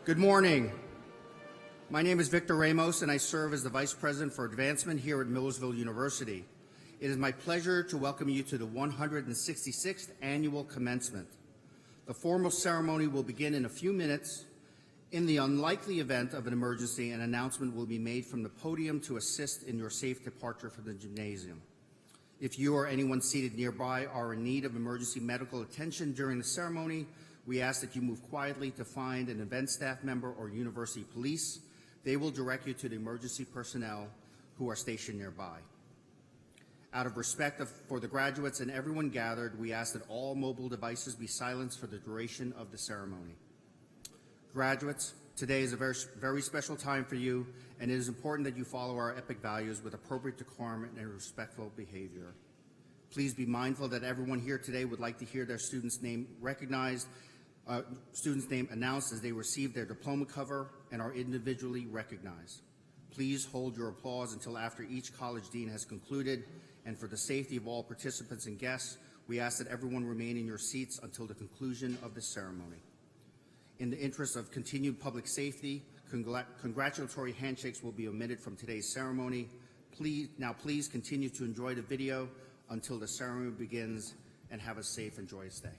Good morning. My name is Victor Ramos, and I serve as the Vice President for Advancement here at Millersville University. It is my pleasure to welcome you to the 166th Annual Commencement. The formal ceremony will begin in a few minutes. In the unlikely event of an emergency, an announcement will be made from the podium to assist in your safe departure from the gymnasium. If you or anyone seated nearby are in need of emergency medical attention during the ceremony, we ask that you move quietly to find an event staff member or university police. They will direct you to the emergency personnel who are stationed nearby. Out of respect for the graduates and everyone gathered, we ask that all mobile devices be silenced for the duration of the ceremony. Graduates, today is a very special time for you, and it is important that you follow our EPIC values with appropriate decorum and respectful behavior. Please be mindful that everyone here today would like to hear their student's name recognized, student's name announced as they receive their diploma cover and are individually recognized. Please hold your applause until after each college dean has concluded, and for the safety of all participants and guests, we ask that everyone remain in your seats until the conclusion of the ceremony. In the interest of continued public safety, congratulatory handshakes will be omitted from today's ceremony. Please continue to enjoy the video until the ceremony begins, and have a safe and joyous day.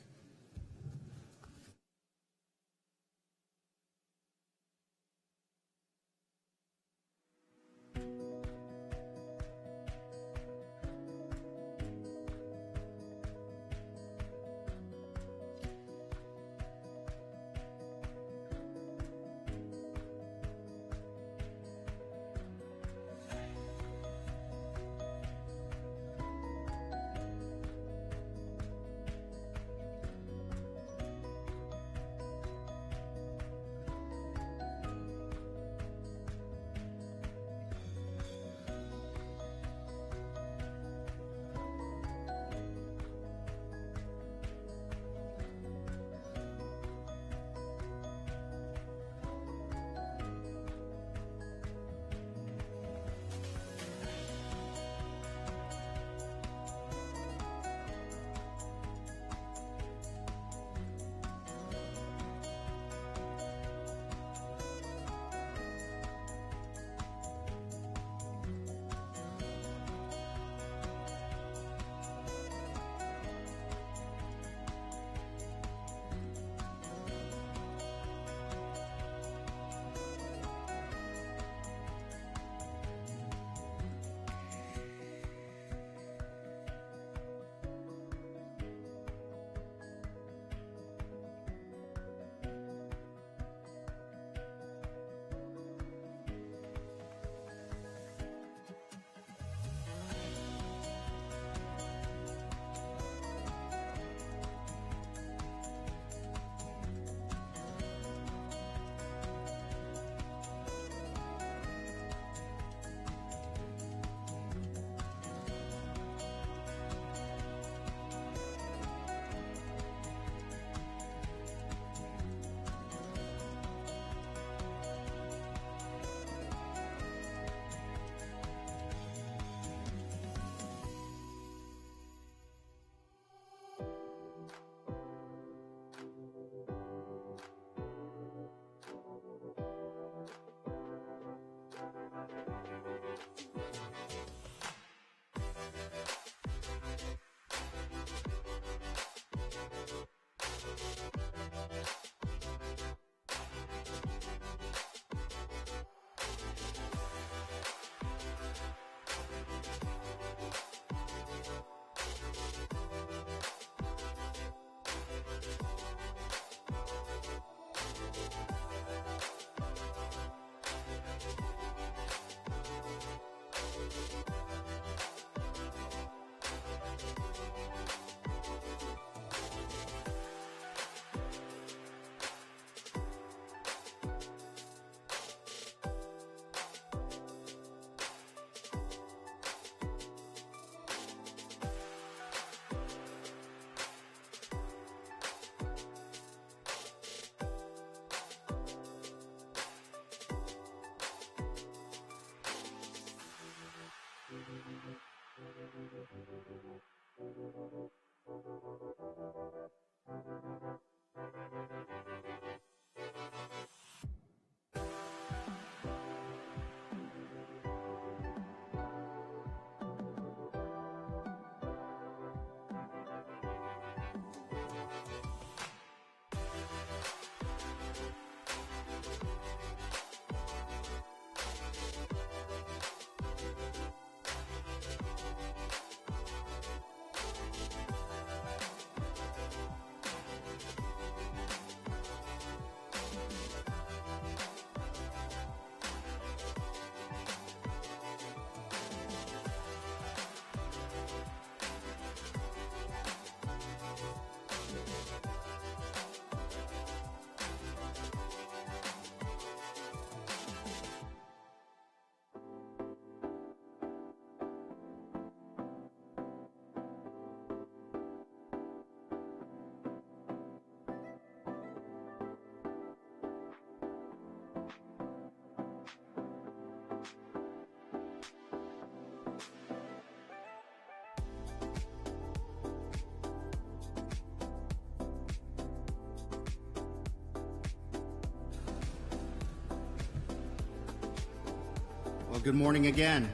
Well, good morning again.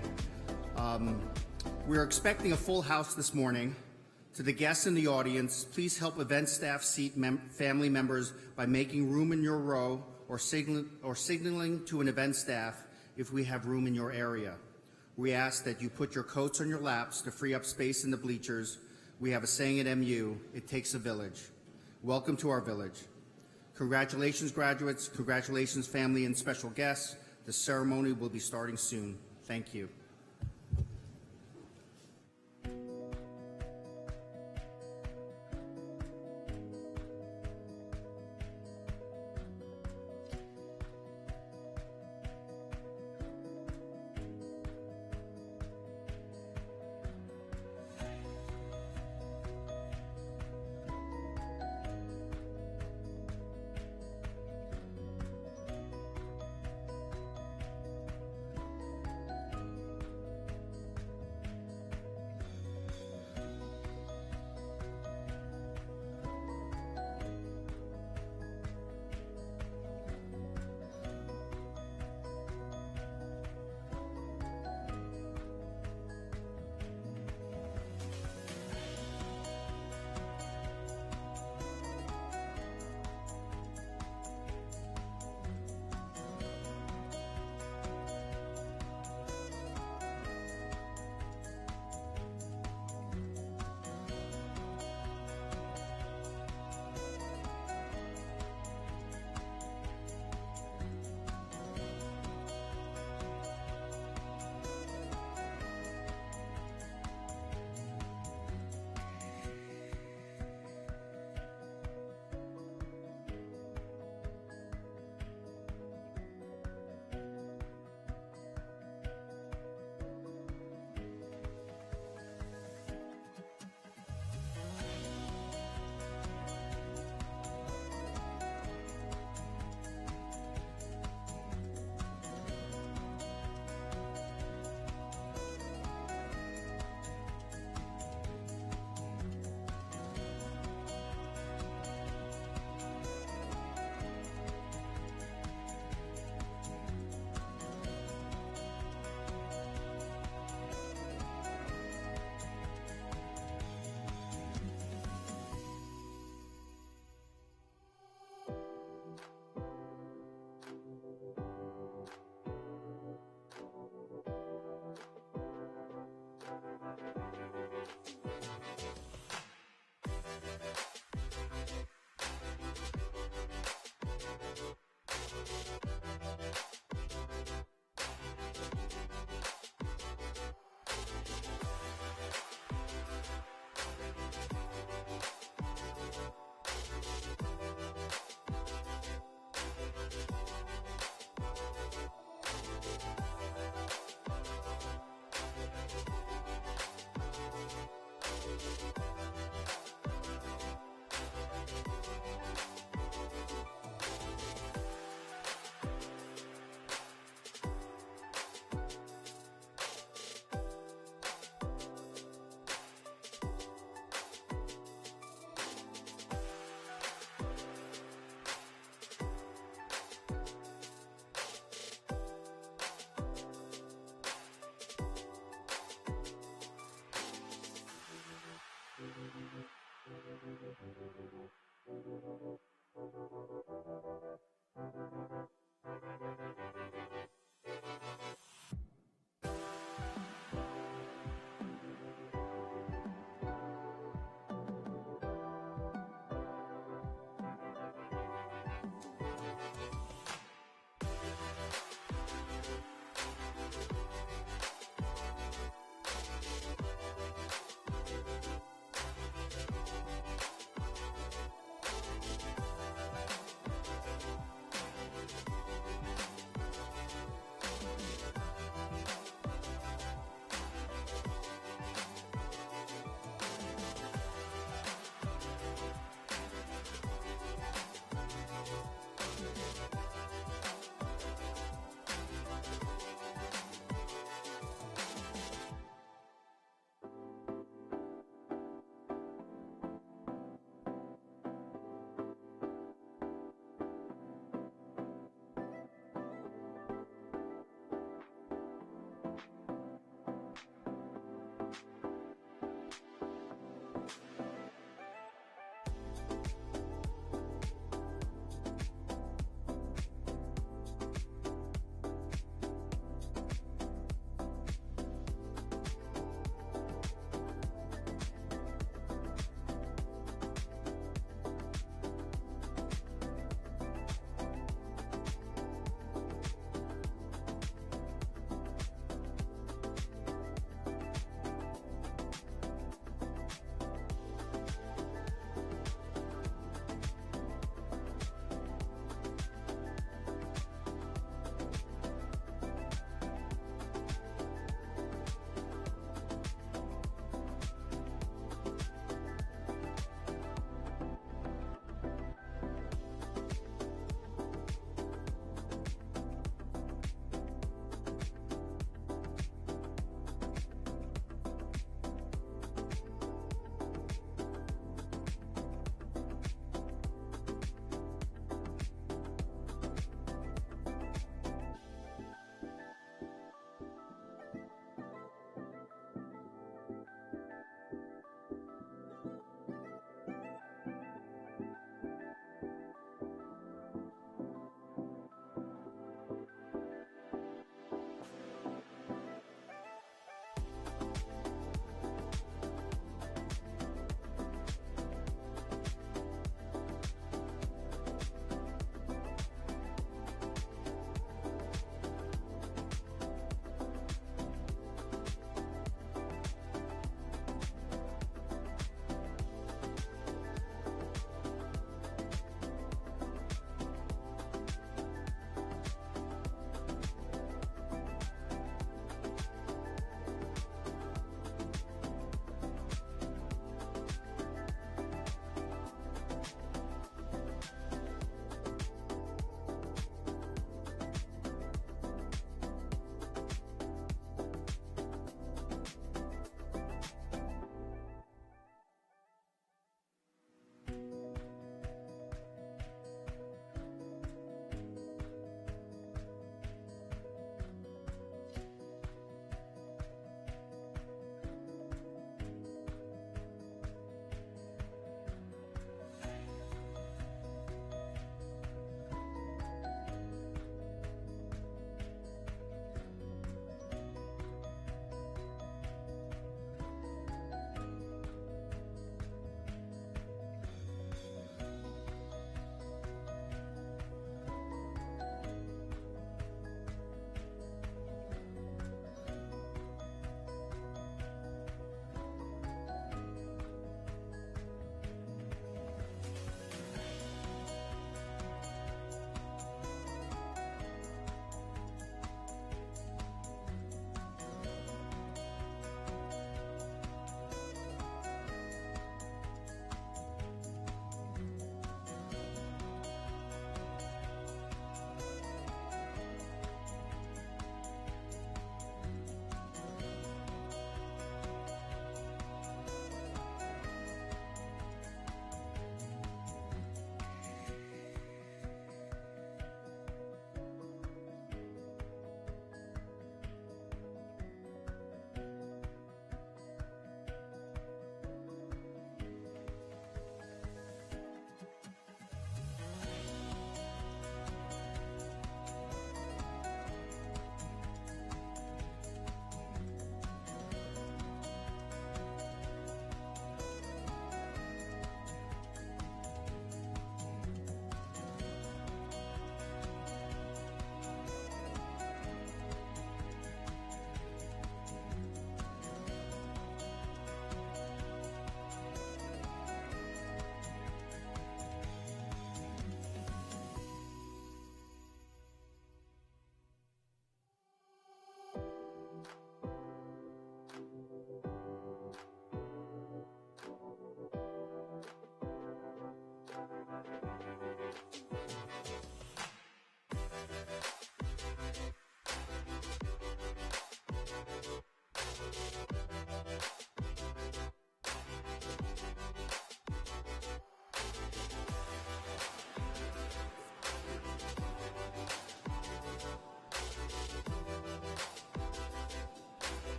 We're expecting a full house this morning. To the guests in the audience, please help event staff seat family members by making room in your row or signaling to an event staff if we have room in your area. We ask that you put your coats on your laps to free up space in the bleachers. We have a saying at MU, it takes a village. Welcome to our village. Congratulations, graduates. Congratulations, family and special guests. The ceremony will be starting soon. Thank you.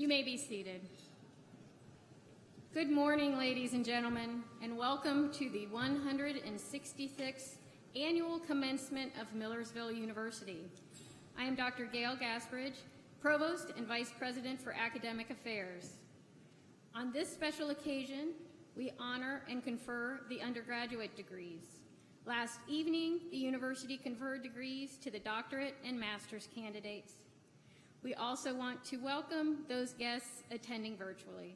You may be seated. Good morning, ladies and gentlemen, and welcome to the 166th Annual Commencement of Millersville University. I am Dr. Gail Gasbridge, Provost and Vice President for Academic Affairs. On this special occasion, we honor and confer the undergraduate degrees. Last evening, the university conferred degrees to the doctorate and master's candidates. We also want to welcome those guests attending virtually.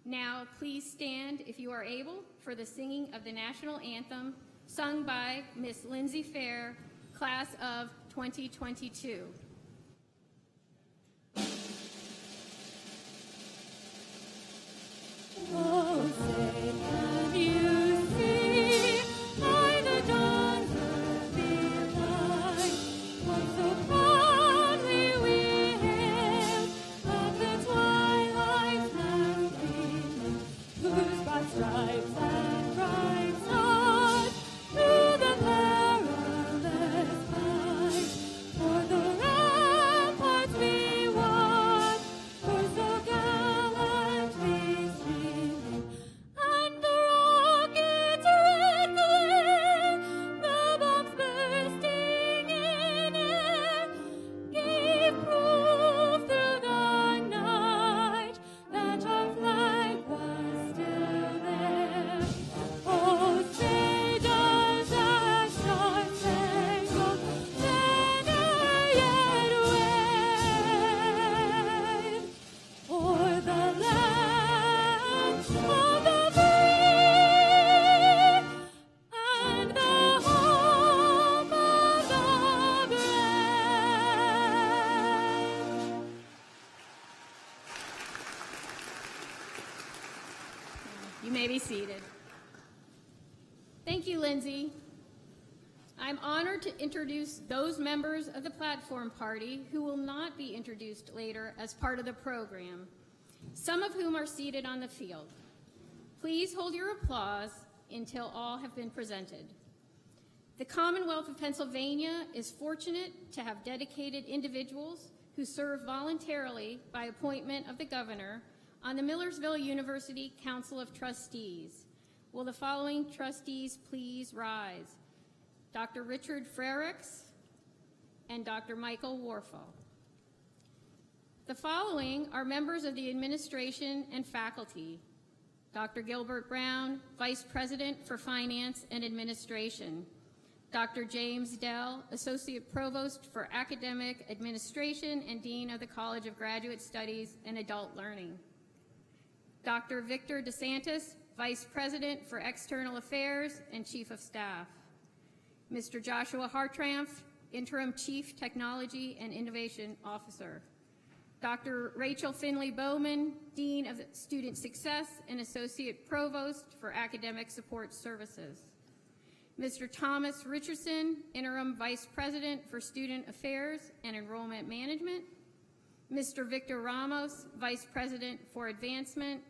Now, please stand, if you are able, for the singing of the national anthem sung by Miss Lindsay Fair, class of 2022. Oh, say, can you see by the dawn's early light what so proudly we hailed at the twilight's last gleaming, whose broad stripes and bright stars through the perilous fight for the ramparts we watched were so gallantly streaming, and the rockets' red glare, the bombs bursting in air, gave proof through the night that our flag was still there. Oh, say does that star-spangled banner yet wave o'er the land of the free and the home of the brave? You may be seated. Thank you, Lindsay. I'm honored to introduce those members of the platform party who will not be introduced later as part of the program, some of whom are seated on the field. Please hold your applause until all have been presented. The Commonwealth of Pennsylvania is fortunate to have dedicated individuals who serve voluntarily by appointment of the governor on the Millersville University Council of Trustees. Will the following trustees please rise? Dr. Richard Frericks and Dr. Michael Warfel. The following are members of the administration and faculty. Dr. Gilbert Brown, Vice President for Finance and Administration. Dr. James Dell, Associate Provost for Academic Administration and Dean of the College of Graduate Studies and Adult Learning. Dr. Victor DeSantis, Vice President for External Affairs and Chief of Staff. Mr. Joshua Hartranft, Interim Chief Technology and Innovation Officer. Dr. Rachel Finley Bowman, Dean of Student Success and Associate Provost for Academic Support Services. Mr. Thomas Richardson, Interim Vice President for Student Affairs and Enrollment Management. Mr. Victor Ramos, Vice President for Advancement,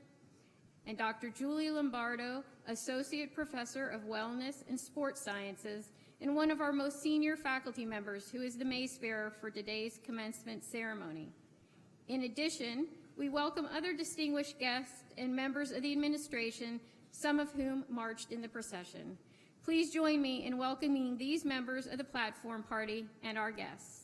and Dr. Julie Lombardo, Associate Professor of Wellness and Sports Sciences, and one of our most senior faculty members who is the mace bearer for today's commencement ceremony. In addition, we welcome other distinguished guests and members of the administration, some of whom marched in the procession. Please join me in welcoming these members of the platform party and our guests.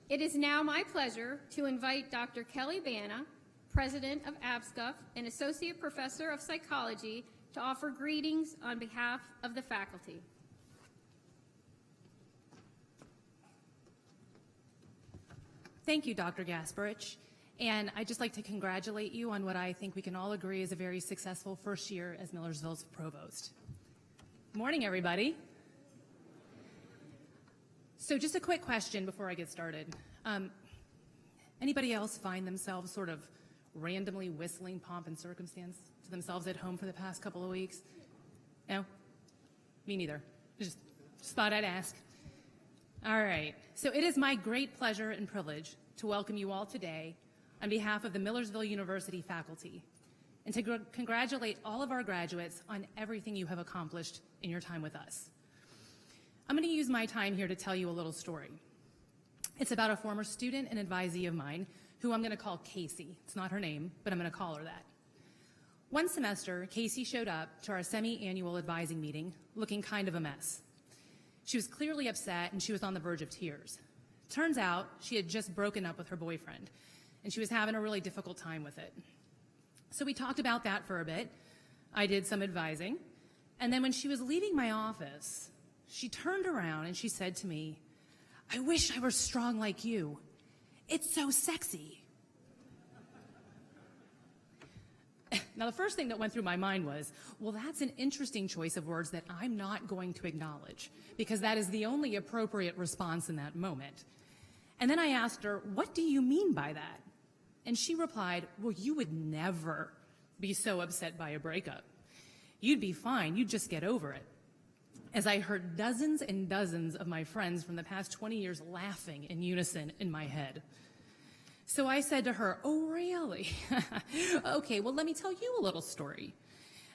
It is now my pleasure to invite Dr. Kelly Bana, President of ABSCUF and Associate Professor of Psychology, to offer greetings on behalf of the faculty. Thank you, Dr. Gasparich. And I'd just like to congratulate you on what I think we can all agree is a very successful first year as Millersville's Provost. Morning, everybody. So just a quick question before I get started. Anybody else find themselves sort of randomly whistling pomp and circumstance to themselves at home for the past couple of weeks? No? Me neither. Just thought I'd ask. All right. So it is my great pleasure and privilege to welcome you all today on behalf of the Millersville University faculty. and to congratulate all of our graduates on everything you have accomplished in your time with us. I'm going to use my time here to tell you a little story. It's about a former student and advisee of mine who I'm going to call Casey. It's not her name, but I'm going to call her that. One semester, Casey showed up to our semi-annual advising meeting looking kind of a mess. She was clearly upset and she was on the verge of tears. Turns out she had just broken up with her boyfriend and she was having a really difficult time with it. So we talked about that for a bit. I did some advising. And then when she was leaving my office, she turned around and she said to me, "I wish I were strong like you. It's so sexy." Now, the first thing that went through my mind was, well, that's an interesting choice of words that I'm not going to acknowledge, because that is the only appropriate response in that moment. And then I asked her, "What do you mean by that?" And she replied, "Well, you would never be so upset by a breakup. You'd be fine. You'd just get over it." As I heard dozens and dozens of my friends from the past 20 years laughing in unison in my head. So I said to her, "Oh, really? Okay, well, let me tell you a little story."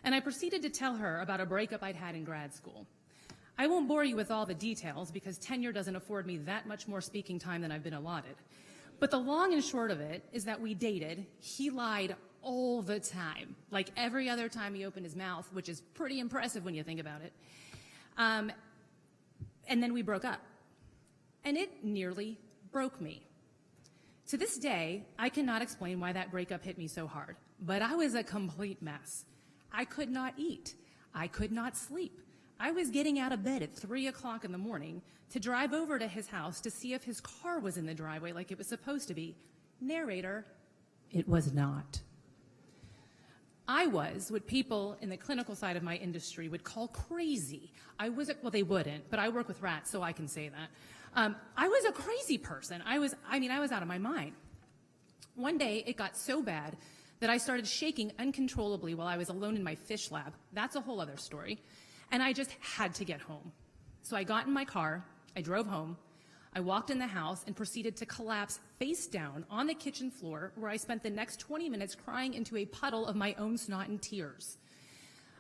And I proceeded to tell her about a breakup I'd had in grad school. I won't bore you with all the details because tenure doesn't afford me that much more speaking time than I've been allotted. But the long and short of it is that we dated. He lied all the time, like every other time he opened his mouth, which is pretty impressive when you think about it. And then we broke up. And it nearly broke me. To this day, I cannot explain why that breakup hit me so hard, but I was a complete mess. I could not eat. I could not sleep. I was getting out of bed at 3 o'clock in the morning to drive over to his house to see if his car was in the driveway like it was supposed to be. Narrator, it was not. I was what people in the clinical side of my industry would call crazy. Well, they wouldn't, but I work with rats, so I can say that. I was a crazy person. I was out of my mind. One day, it got so bad that I started shaking uncontrollably while I was alone in my fish lab. That's a whole other story. And I just had to get home. So I got in my car, I drove home, I walked in the house and proceeded to collapse face down on the kitchen floor, where I spent the next 20 minutes crying into a puddle of my own snot and tears.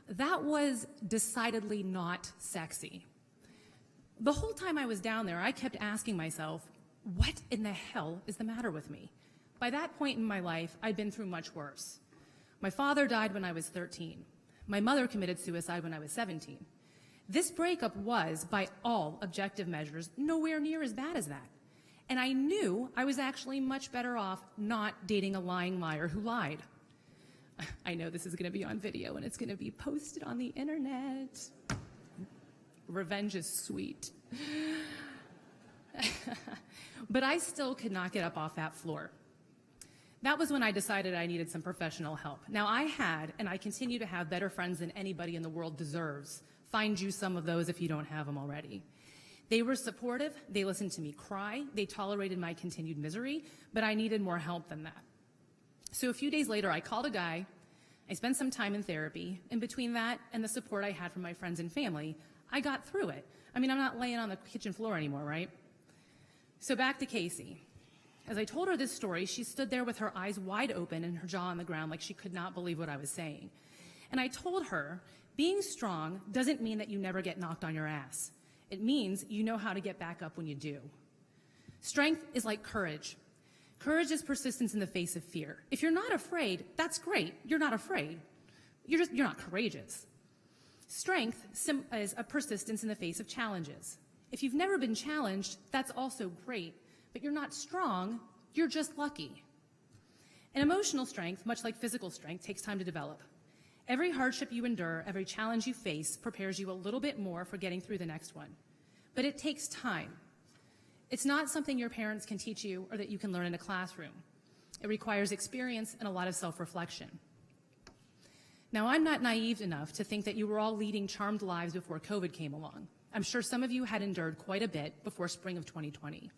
That was decidedly not sexy. The whole time I was down there, I kept asking myself, what in the hell is the matter with me? By that point in my life, I'd been through much worse. My father died when I was 13. My mother committed suicide when I was 17. This breakup was, by all objective measures, nowhere near as bad as that. And I knew I was actually much better off not dating a lying liar who lied. I know this is going to be on video and it's going to be posted on the internet. Revenge is sweet. But I still could not get up off that floor. That was when I decided I needed some professional help. Now, I had, and I continue to have, better friends than anybody in the world deserves. Find you some of those if you don't have them already. They were supportive, they listened to me cry, they tolerated my continued misery, but I needed more help than that. So a few days later, I called a guy, I spent some time in therapy, and between that and the support I had from my friends and family, I got through it. I mean, I'm not laying on the kitchen floor anymore, right? So back to Casey. As I told her this story, she stood there with her eyes wide open and her jaw on the ground like she could not believe what I was saying. And I told her, being strong doesn't mean that you never get knocked on your ass. It means you know how to get back up when you do. Strength is like courage. Courage is persistence in the face of fear. If you're not afraid, that's great. You're not afraid. You're not courageous. Strength is a persistence in the face of challenges. If you've never been challenged, that's also great. But you're not strong, you're just lucky. And emotional strength, much like physical strength, takes time to develop. Every hardship you endure, every challenge you face, prepares you a little bit more for getting through the next one. But it takes time. It's not something your parents can teach you or that you can learn in a classroom. It requires experience and a lot of self-reflection. Now, I'm not naive enough to think that you were all leading charmed lives before COVID came along. I'm sure some of you had endured quite a bit before spring of 2020.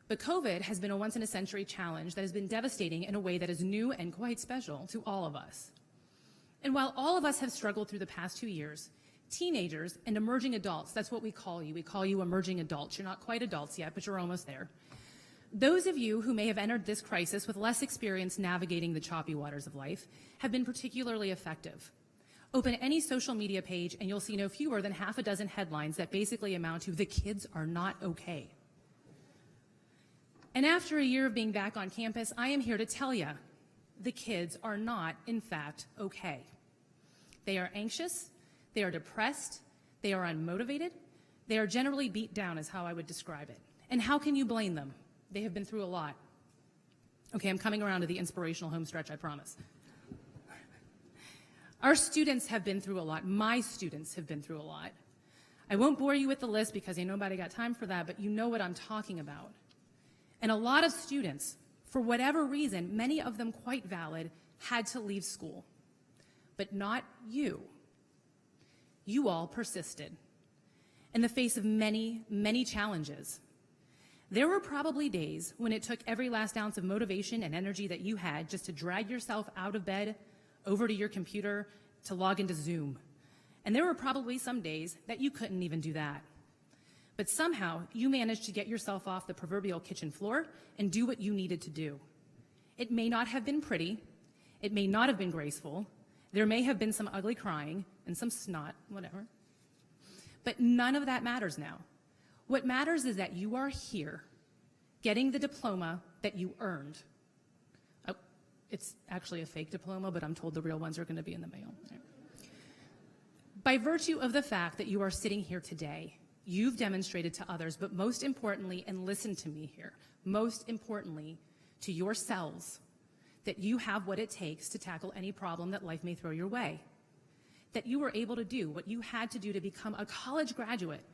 But COVID has been a once-in-a-century challenge that has been devastating in a way that is new and quite special to all of us. And while all of us have struggled through the past 2 years, teenagers and emerging adults, that's what we call you. We call you emerging adults. You're not quite adults yet, but you're almost there. Those of you who may have entered this crisis with less experience navigating the choppy waters of life have been particularly effective. Open any social media page and you'll see no fewer than half a dozen headlines that basically amount to "the kids are not okay." And after a year of being back on campus, I am here to tell you, the kids are not, in fact, okay. They are anxious, they are depressed, they are unmotivated, they are generally beat down is how I would describe it. And how can you blame them? They have been through a lot. Okay, I'm coming around to the inspirational home stretch, I promise. Our students have been through a lot. My students have been through a lot. I won't bore you with the list because ain't nobody got time for that, but you know what I'm talking about. And a lot of students, for whatever reason, many of them quite valid, had to leave school. But not you. You all persisted. In the face of many, many challenges. There were probably days when it took every last ounce of motivation and energy that you had just to drag yourself out of bed, over to your computer, to log into Zoom. And there were probably some days that you couldn't even do that. But somehow you managed to get yourself off the proverbial kitchen floor and do what you needed to do. It may not have been pretty. It may not have been graceful. There may have been some ugly crying and some snot, whatever. But none of that matters now. What matters is that you are here, getting the diploma that you earned. Oh, it's actually a fake diploma, but I'm told the real ones are going to be in the mail. By virtue of the fact that you are sitting here today, you've demonstrated to others, but most importantly, and listen to me here, most importantly, to yourselves, that you have what it takes to tackle any problem that life may throw your way. That you were able to do what you had to do to become a college graduate,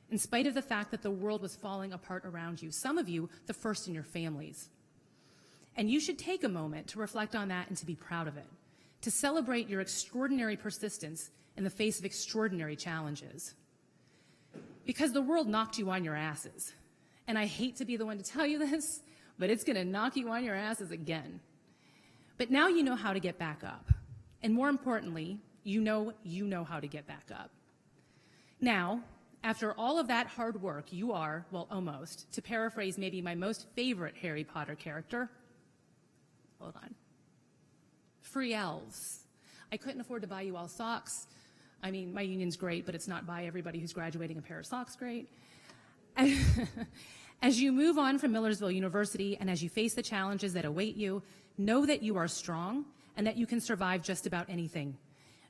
in spite of the fact that the world was falling apart around you, some of you the first in your families. And you should take a moment to reflect on that and to be proud of it, to celebrate your extraordinary persistence in the face of extraordinary challenges. Because the world knocked you on your asses. And I hate to be the one to tell you this, but it's going to knock you on your asses again. But now you know how to get back up. And more importantly, you know how to get back up. Now, after all of that hard work, you are, well, almost, to paraphrase maybe my most favorite Harry Potter character, hold on, free elves. I couldn't afford to buy you all socks. I mean, my union's great, but it's not buy everybody who's graduating a pair of socks great. As you move on from Millersville University and as you face the challenges that await you, know that you are strong and that you can survive just about anything.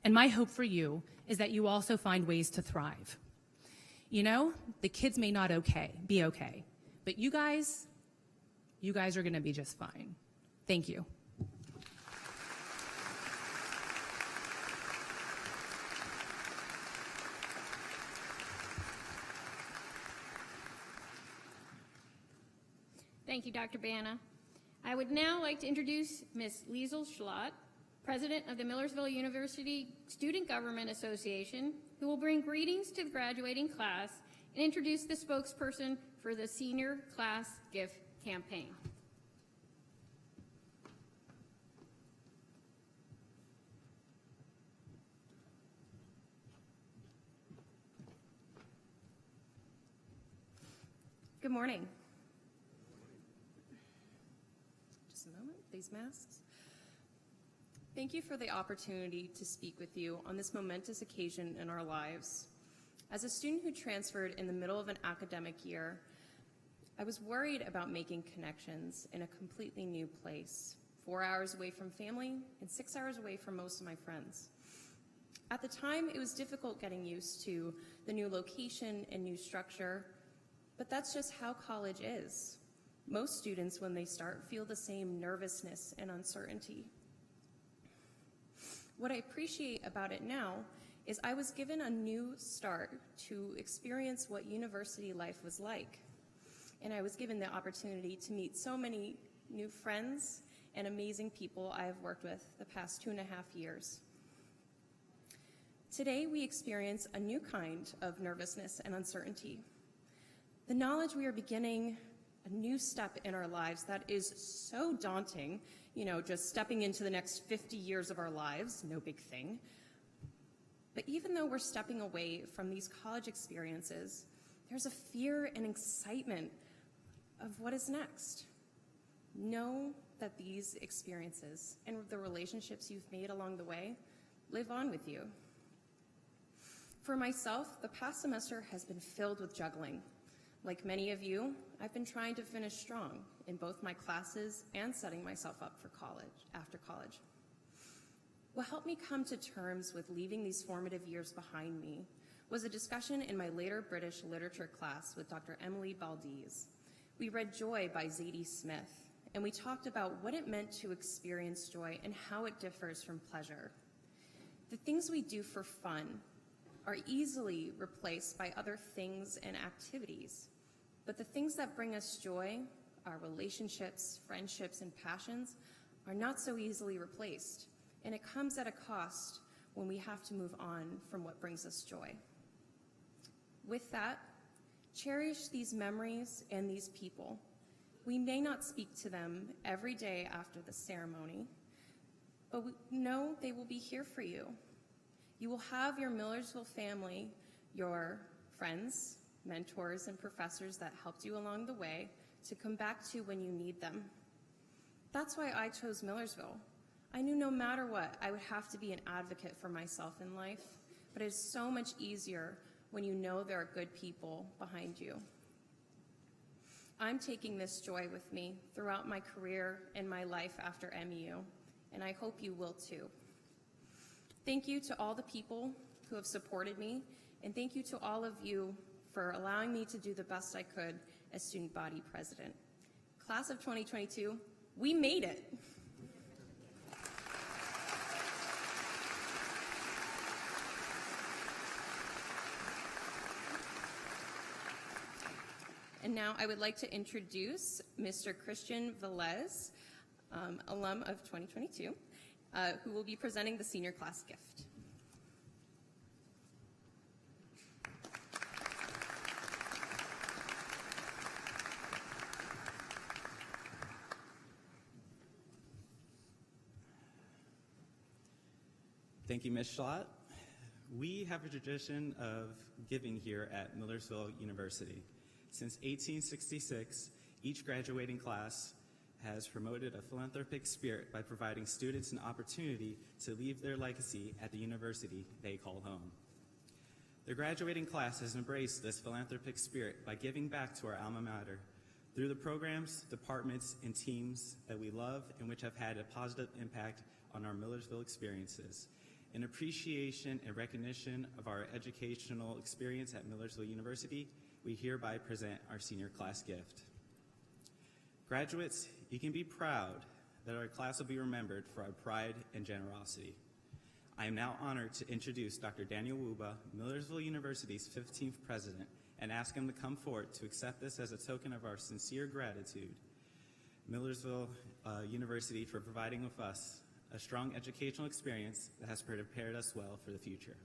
And my hope for you is that you also find ways to thrive. You know, the kids may not be okay, but you guys are going to be just fine. Thank you. Thank you, Dr. Bana. I would now like to introduce Ms. Liesel Schlott, President of the Millersville University Student Government Association, who will bring greetings to the graduating class and introduce the spokesperson for the Senior Class Gift Campaign. Good morning. Just a moment, these masks. Thank you for the opportunity to speak with you on this momentous occasion in our lives. As a student who transferred in the middle of an academic year, I was worried about making connections in a completely new place, 4 hours away from family and 6 hours away from most of my friends. At the time, it was difficult getting used to the new location and new structure, but that's just how college is. Most students, when they start, feel the same nervousness and uncertainty. What I appreciate about it now is I was given a new start to experience what university life was like. And I was given the opportunity to meet so many new friends and amazing people I have worked with the past 2.5 years. Today, we experience a new kind of nervousness and uncertainty. The knowledge we are beginning a new step in our lives that is so daunting, just stepping into the next 50 years of our lives, no big thing. But even though we're stepping away from these college experiences, there's a fear and excitement of what is next. Know that these experiences and the relationships you've made along the way live on with you. For myself, the past semester has been filled with juggling. Like many of you, I've been trying to finish strong in both my classes and setting myself up for college, after college. What helped me come to terms with leaving these formative years behind me was a discussion in my later British literature class with Dr. Emily Baldiz. We read Joy by Zadie Smith, and we talked about what it meant to experience joy and how it differs from pleasure. The things we do for fun are easily replaced by other things and activities, but the things that bring us joy, our relationships, friendships, and passions, are not so easily replaced, and it comes at a cost when we have to move on from what brings us joy. With that, cherish these memories and these people. We may not speak to them every day after the ceremony, but we know they will be here for you. You will have your Millersville family, your friends, mentors, and professors that helped you along the way to come back to when you need them. That's why I chose Millersville. I knew no matter what, I would have to be an advocate for myself in life, but it's so much easier when you know there are good people behind you. I'm taking this joy with me throughout my career and my life after MEU, and I hope you will too. Thank you to all the people who have supported me, and thank you to all of you for allowing me to do the best I could as student body president. Class of 2022, we made it. And now I would like to introduce Mr. Christian Velez, alum of 2022, who will be presenting the senior class gift. Thank you, Ms. Schlott. We have a tradition of giving here at Millersville University. Since 1866, each graduating class has promoted a philanthropic spirit by providing students an opportunity to leave their legacy at the university they call home. The graduating class has embraced this philanthropic spirit by giving back to our alma mater through the programs, departments, and teams that we love and which have had a positive impact on our Millersville experiences. In appreciation and recognition of our educational experience at Millersville University, we hereby present our senior class gift. Graduates, you can be proud that our class will be remembered for our pride and generosity. I am now honored to introduce Dr. Daniel Wuba, Millersville University's 15th president, and ask him to come forward to accept this as a token of our sincere gratitude. Millersville University for providing with us a strong educational experience that has prepared us well for the future.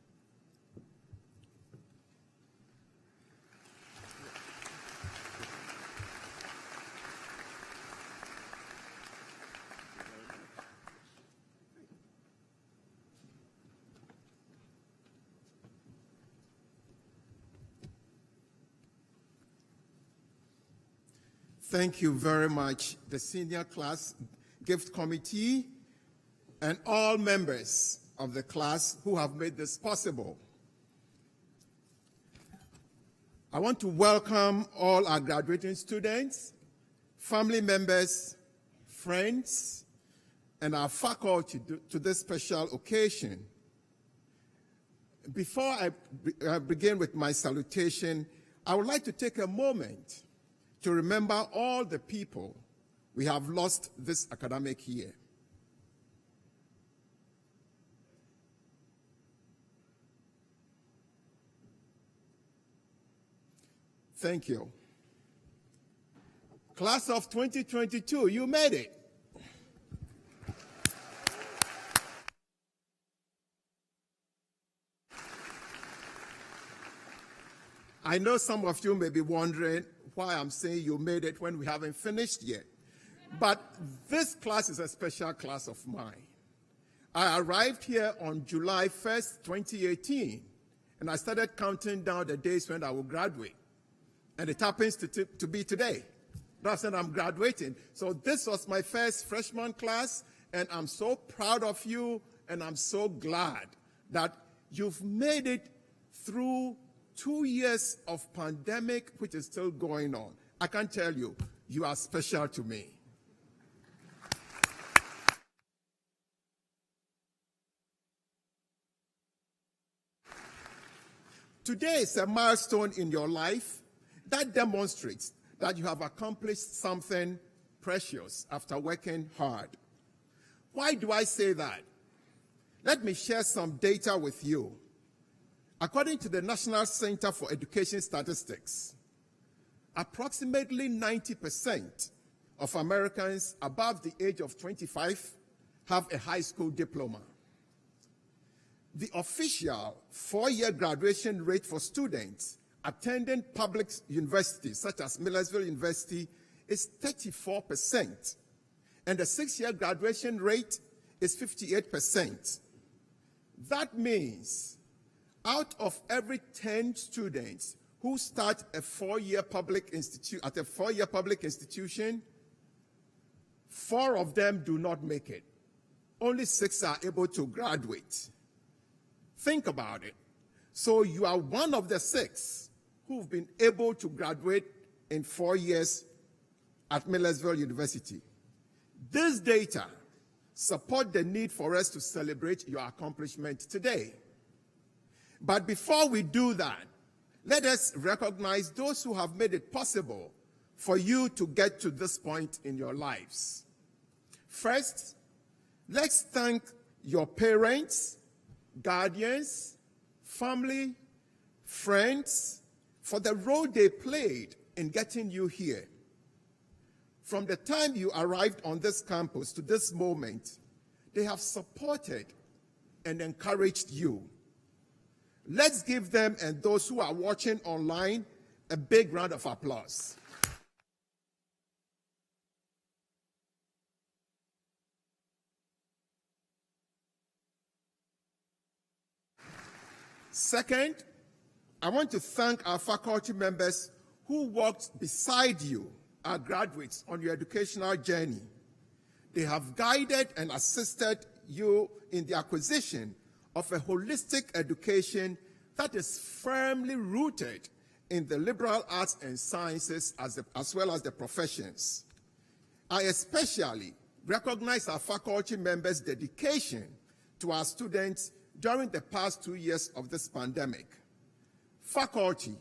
Thank you very much, the Senior Class Gift Committee and all members of the class who have made this possible. I want to welcome all our graduating students, family members, friends, and our faculty to this special occasion. Before I begin with my salutation, I would like to take a moment to remember all the people we have lost this academic year. Thank you. Class of 2022, you made it. I know some of you may be wondering why I'm saying you made it when we haven't finished yet. But this class is a special class of mine. I arrived here on July 1st, 2018, and I started counting down the days when I will graduate. And it happens to be today. class, and I'm graduating. So this was my first freshman class, and I'm so proud of you, and I'm so glad that you've made it through 2 years of pandemic, which is still going on. I can tell you, you are special to me. Today is a milestone in your life that demonstrates that you have accomplished something precious after working hard. Why do I say that? Let me share some data with you. According to the National Center for Education Statistics, approximately 90% of Americans above the age of 25 have a high school diploma. The official 4-year graduation rate for students attending public universities, such as Millersville University, is 34%, and the 6-year graduation rate is 58%. That means out of every 10 students who start a 4-year public institution, 4 of them do not make it. Only 6 are able to graduate. Think about it. So you are one of the 6 who've been able to graduate in 4 years at Millersville University. This data support the need for us to celebrate your accomplishment today. But before we do that, let us recognize those who have made it possible for you to get to this point in your lives. First, let's thank your parents, guardians, family, friends, for the role they played in getting you here. From the time you arrived on this campus to this moment, they have supported and encouraged you. Let's give them and those who are watching online a big round of applause. Second, I want to thank our faculty members who walked beside you, our graduates, on your educational journey. They have guided and assisted you in the acquisition of a holistic education that is firmly rooted in the liberal arts and sciences as well as the professions. I especially recognize our faculty members' dedication to our students during the past 2 years of this pandemic. Faculty,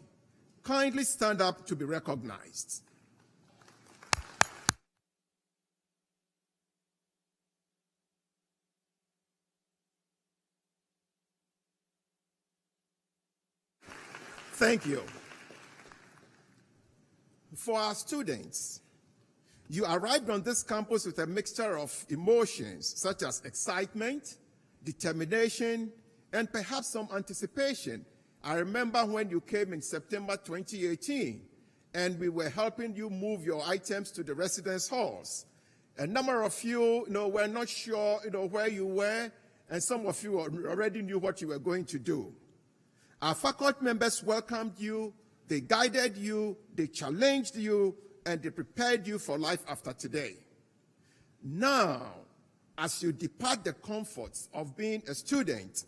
kindly stand up to be recognized. Thank you. For our students, you arrived on this campus with a mixture of emotions such as excitement, determination, and perhaps some anticipation. I remember when you came in September 2018, and we were helping you move your items to the residence halls. A number of you, were not sure, where you were, and some of you already knew what you were going to do. Our faculty members welcomed you, they guided you, they challenged you, and they prepared you for life after today. Now, as you depart the comforts of being a student,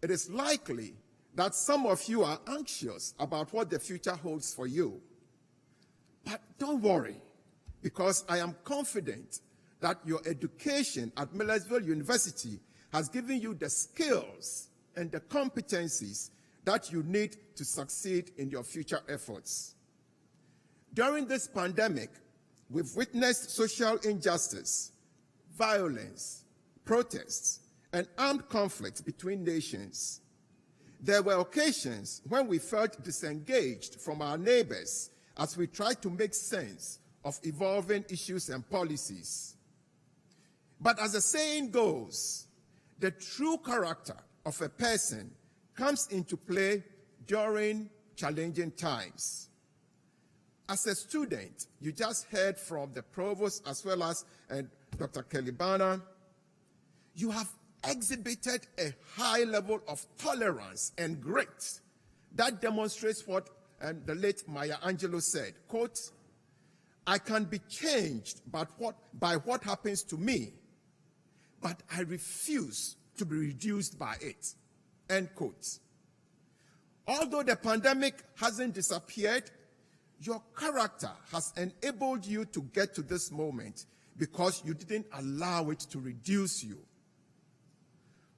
it is likely that some of you are anxious about what the future holds for you. But don't worry, because I am confident that your education at Millersville University has given you the skills and the competencies that you need to succeed in your future efforts. During this pandemic, we've witnessed social injustice, violence, protests, and armed conflicts between nations. There were occasions when we felt disengaged from our neighbors as we tried to make sense of evolving issues and policies. But as the saying goes, the true character of a person comes into play during challenging times. As a student, you just heard from the provost as well as Dr. Kelibana, you have exhibited a high level of tolerance and grit that demonstrates what the late Maya Angelou said, quote, I can be changed by what happens to me, but I refuse to be reduced by it. End quote. Although the pandemic hasn't disappeared, your character has enabled you to get to this moment because you didn't allow it to reduce you.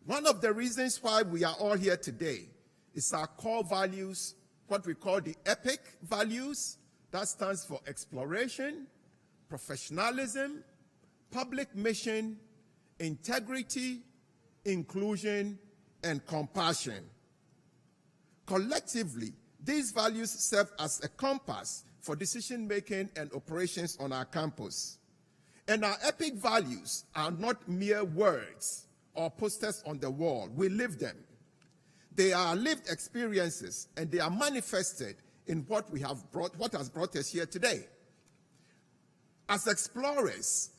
One of the reasons why we are all here today is our core values, what we call the EPIC values. That stands for exploration, professionalism, public mission, integrity, inclusion, and compassion. Collectively, these values serve as a compass for decision-making and operations on our campus. And our EPIC values are not mere words or posters on the wall. We live them. They are lived experiences, and they are manifested in what has brought us here today. As explorers,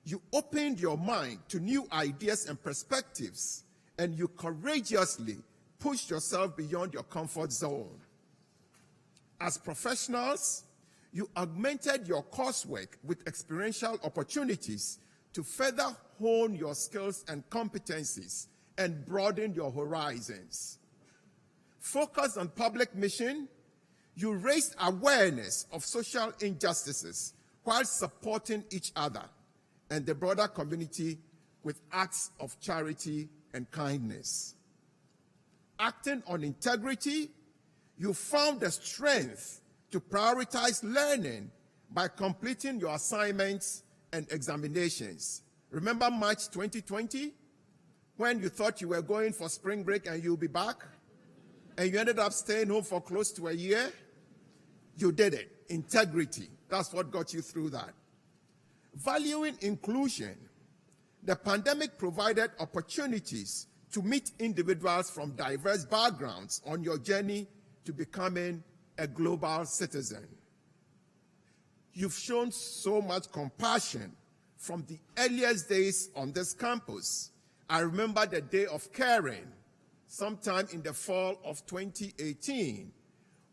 you opened your mind to new ideas and perspectives, and you courageously pushed yourself beyond your comfort zone. As professionals, you augmented your coursework with experiential opportunities to further hone your skills and competencies and broaden your horizons. Focused on public mission, you raised awareness of social injustices while supporting each other and the broader community with acts of charity and kindness. Acting on integrity, you found the strength to prioritize learning by completing your assignments and examinations. Remember March 2020, when you thought you were going for spring break and you'll be back, and you ended up staying home for close to a year? You did it. Integrity. That's what got you through that. Valuing inclusion, the pandemic provided opportunities to meet individuals from diverse backgrounds on your journey to becoming a global citizen. You've shown so much compassion from the earliest days on this campus. I remember the day of caring, sometime in the fall of 2018,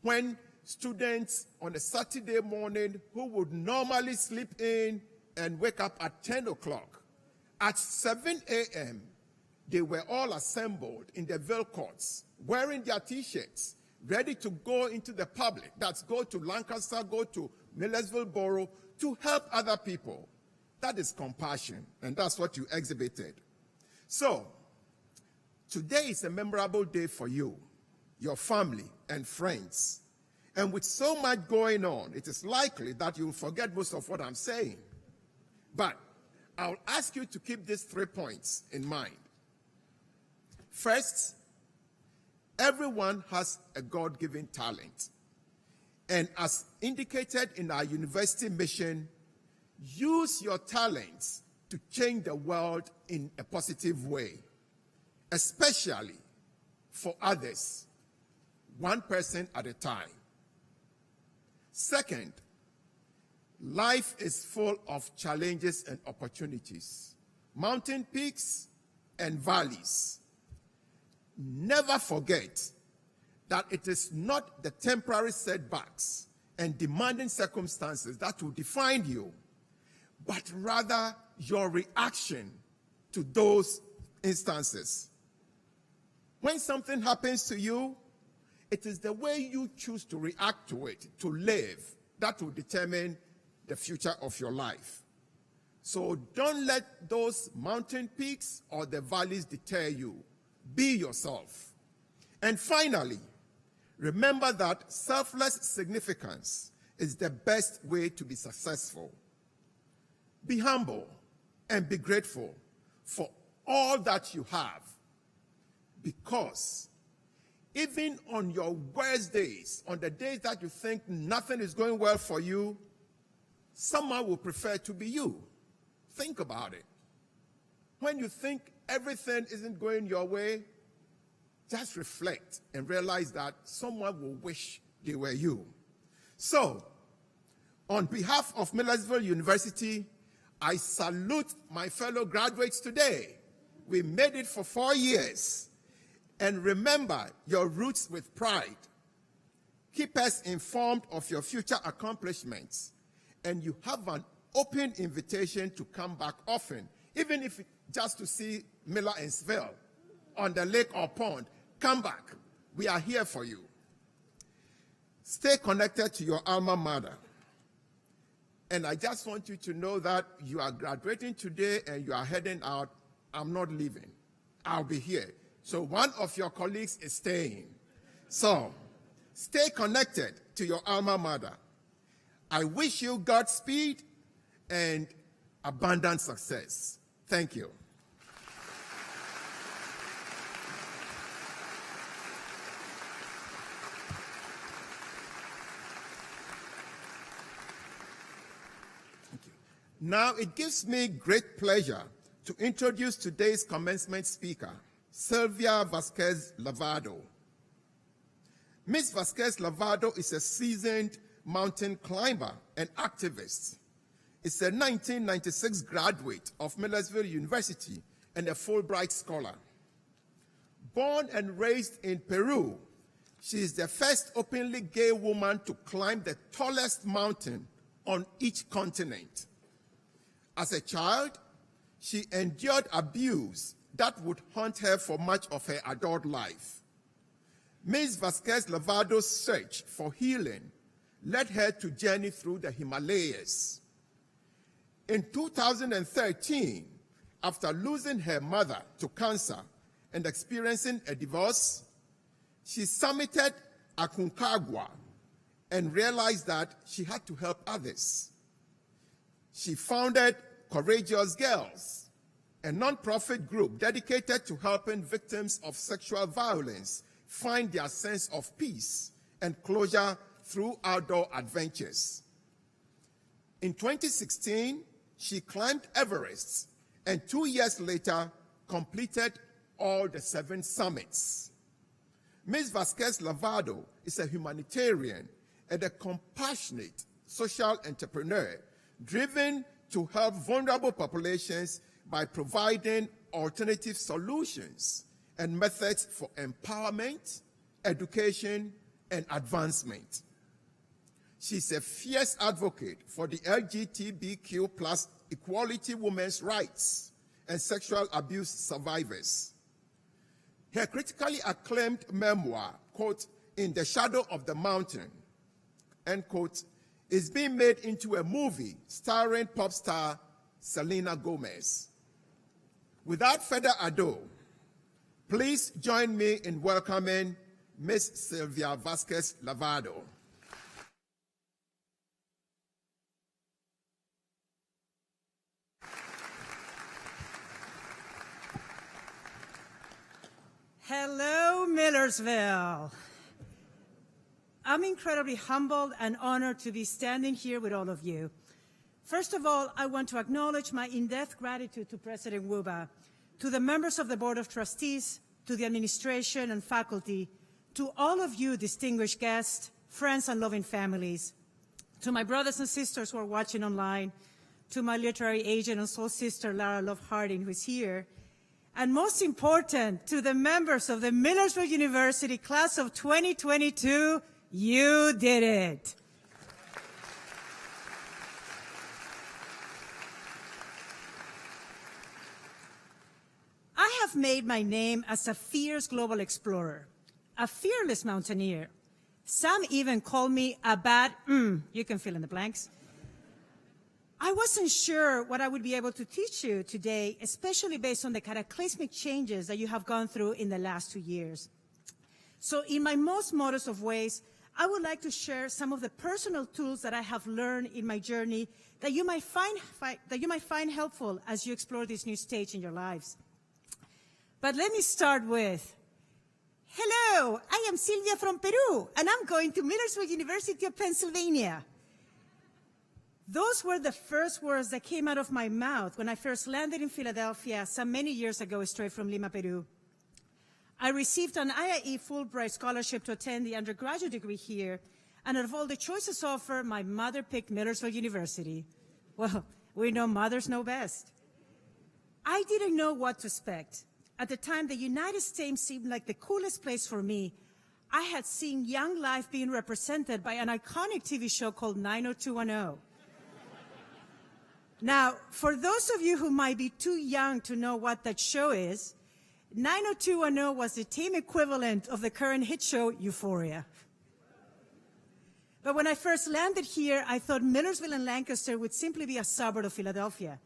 when students on a Saturday morning who would normally sleep in and wake up at 10 o'clock, at 7 a.m., they were all assembled in the Ville courts, wearing their T-shirts, ready to go into the public. That's go to Lancaster, go to Millersville Borough, to help other people. That is compassion, and that's what you exhibited. So, today is a memorable day for you, your family, and friends. And with so much going on, it is likely that you'll forget most of what I'm saying. But I'll ask you to keep these 3 points in mind. First, everyone has a God-given talent. And as indicated in our university mission, use your talents to change the world in a positive way, especially for others, one person at a time. Second, life is full of challenges and opportunities, mountain peaks and valleys. Never forget that it is not the temporary setbacks and demanding circumstances that will define you, but rather your reaction to those instances. When something happens to you, it is the way you choose to react to it, to live, that will determine the future of your life. So don't let those mountain peaks or the valleys deter you. Be yourself. And finally, remember that selfless significance is the best way to be successful. Be humble and be grateful for all that you have, because even on your worst days, on the days that you think nothing is going well for you, someone will prefer to be you. Think about it. When you think everything isn't going your way, just reflect and realize that someone will wish they were you. So, on behalf of Millersville University, I salute my fellow graduates today. We made it for 4 years. And remember your roots with pride. Keep us informed of your future accomplishments and you have an open invitation to come back often, even if just to see Millersville on the lake or pond. Come back. We are here for you. Stay connected to your alma mater. And I just want you to know that you are graduating today and you are heading out. I'm not leaving. I'll be here. So one of your colleagues is staying. So stay connected to your alma mater. I wish you Godspeed and abundant success. Thank you. Now, it gives me great pleasure to introduce today's commencement speaker, Silvia Vasquez-Lavado. Ms. Vasquez-Lavado is a seasoned mountain climber and activist. Is a 1996 graduate of Millersville University and a Fulbright scholar. Born and raised in Peru, she is the first openly gay woman to climb the tallest mountain on each continent. As a child, she endured abuse that would haunt her for much of her adult life. Ms. Vasquez-Lavado's search for healing led her to journey through the Himalayas. In 2013, after losing her mother to cancer and experiencing a divorce, she summited Aconcagua and realized that she had to help others. She founded Courageous Girls, a nonprofit group dedicated to helping victims of sexual violence find their sense of peace and closure through outdoor adventures. In 2016, she climbed Everest and 2 years later completed all the 7 summits. Ms. Vasquez-Lavado is a humanitarian and a compassionate social entrepreneur driven to help vulnerable populations by providing alternative solutions and methods for empowerment, education, and advancement. She's a fierce advocate for the LGBTQ+ equality, women's rights, and sexual abuse survivors. Her critically acclaimed memoir, quote, In the Shadow of the Mountain, end quote, is being made into a movie starring pop star Selena Gomez. Without further ado, please join me in welcoming Ms. Silvia Vasquez-Lavado. Hello, Millersville. I'm incredibly humbled and honored to be standing here with all of you. First of all, I want to acknowledge my in-depth gratitude to President Wuba, to the members of the Board of Trustees, to the administration and faculty, to all of you distinguished guests, friends, and loving families, to my brothers and sisters who are watching online, to my literary agent and soul sister, Lara Love Harding, who is here, and most important, to the members of the Millersville University class of 2022, you did it. I have made my name as a fierce global explorer, a fearless mountaineer. Some even call me a bad, you can fill in the blanks. I wasn't sure what I would be able to teach you today, especially based on the cataclysmic changes that you have gone through in the last 2 years. So in my most modest of ways, I would like to share some of the personal tools that I have learned in my journey that you might find helpful as you explore this new stage in your lives. But let me start with, hello, I am Silvia from Peru, and I'm going to Millersville University of Pennsylvania. Those were the first words that came out of my mouth when I first landed in Philadelphia some many years ago, straight from Lima, Peru. I received an IIE Fulbright scholarship to attend the undergraduate degree here, and out of all the choices offered, my mother picked Millersville University. Well, we know mothers know best. I didn't know what to expect. At the time, the United States seemed like the coolest place for me. I had seen young life being represented by an iconic TV show called 90210. Now, for those of you who might be too young to know what that show is, 90210 was the team equivalent of the current hit show Euphoria. But when I first landed here, I thought Millersville and Lancaster would simply be a suburb of Philadelphia.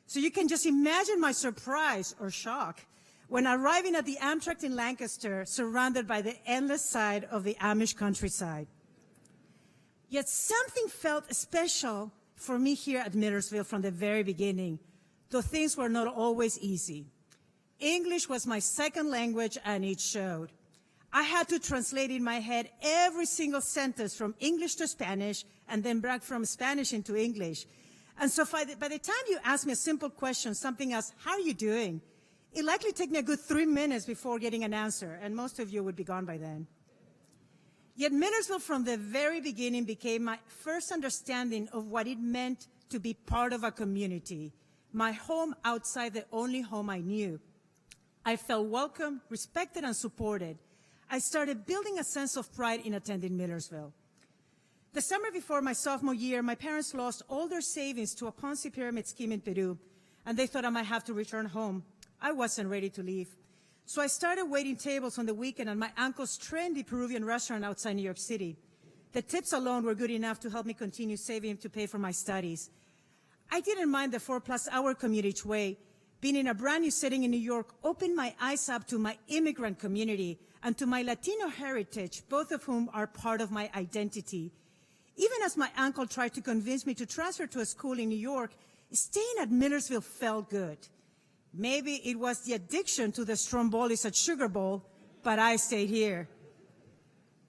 So you can just imagine my surprise or shock when arriving at the Amtrak in Lancaster, surrounded by the endless side of the Amish countryside. Yet something felt special for me here at Millersville from the very beginning, though things were not always easy. English was my second language, and it showed. I had to translate in my head every single sentence from English to Spanish and then back from Spanish into English. And so by the time you ask me a simple question, something as, how are you doing? It likely took me a good 3 minutes before getting an answer, and most of you would be gone by then. Yet Millersville from the very beginning became my first understanding of what it meant to be part of a community, my home outside the only home I knew. I felt welcome, respected, and supported. I started building a sense of pride in attending Millersville. The summer before my sophomore year, my parents lost all their savings to a Ponzi pyramid scheme in Peru, and they thought I might have to return home. I wasn't ready to leave. So I started waiting tables on the weekend at my uncle's trendy Peruvian restaurant outside New York City. The tips alone were good enough to help me continue saving to pay for my studies. I didn't mind the 4+ hour commute each way. Being in a brand new setting in New York opened my eyes up to my immigrant community and to my Latino heritage, both of whom are part of my identity. Even as my uncle tried to convince me to transfer to a school in New York, staying at Millersville felt good. Maybe it was the addiction to the Strombolis at Sugar Bowl, but I stayed here.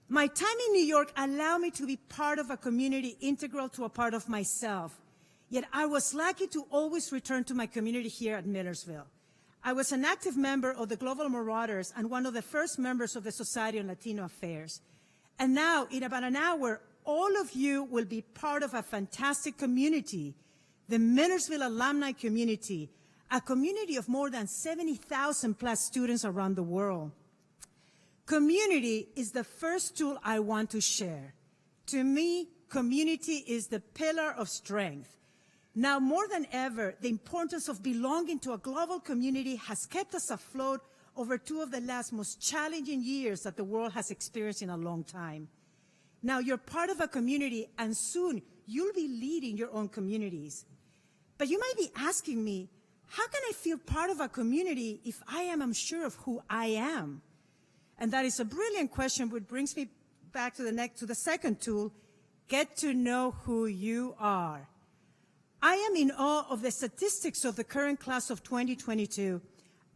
My time in New York allowed me to be part of a community integral to a part of myself. Yet I was lucky to always return to my community here at Millersville. I was an active member of the Global Marauders and one of the first members of the Society on Latino Affairs. And now, in about an hour, all of you will be part of a fantastic community, the Millersville Alumni Community, a community of more than 70,000 plus students around the world. Community is the first tool I want to share. To me, community is the pillar of strength. Now more than ever, the importance of belonging to a global community has kept us afloat over 2 of the last most challenging years that the world has experienced in a long time. Now you're part of a community, and soon you'll be leading your own communities. But you might be asking me, how can I feel part of a community if I am unsure of who I am? And that is a brilliant question, which brings me back to the second tool, get to know who you are. I am in awe of the statistics of the current class of 2022.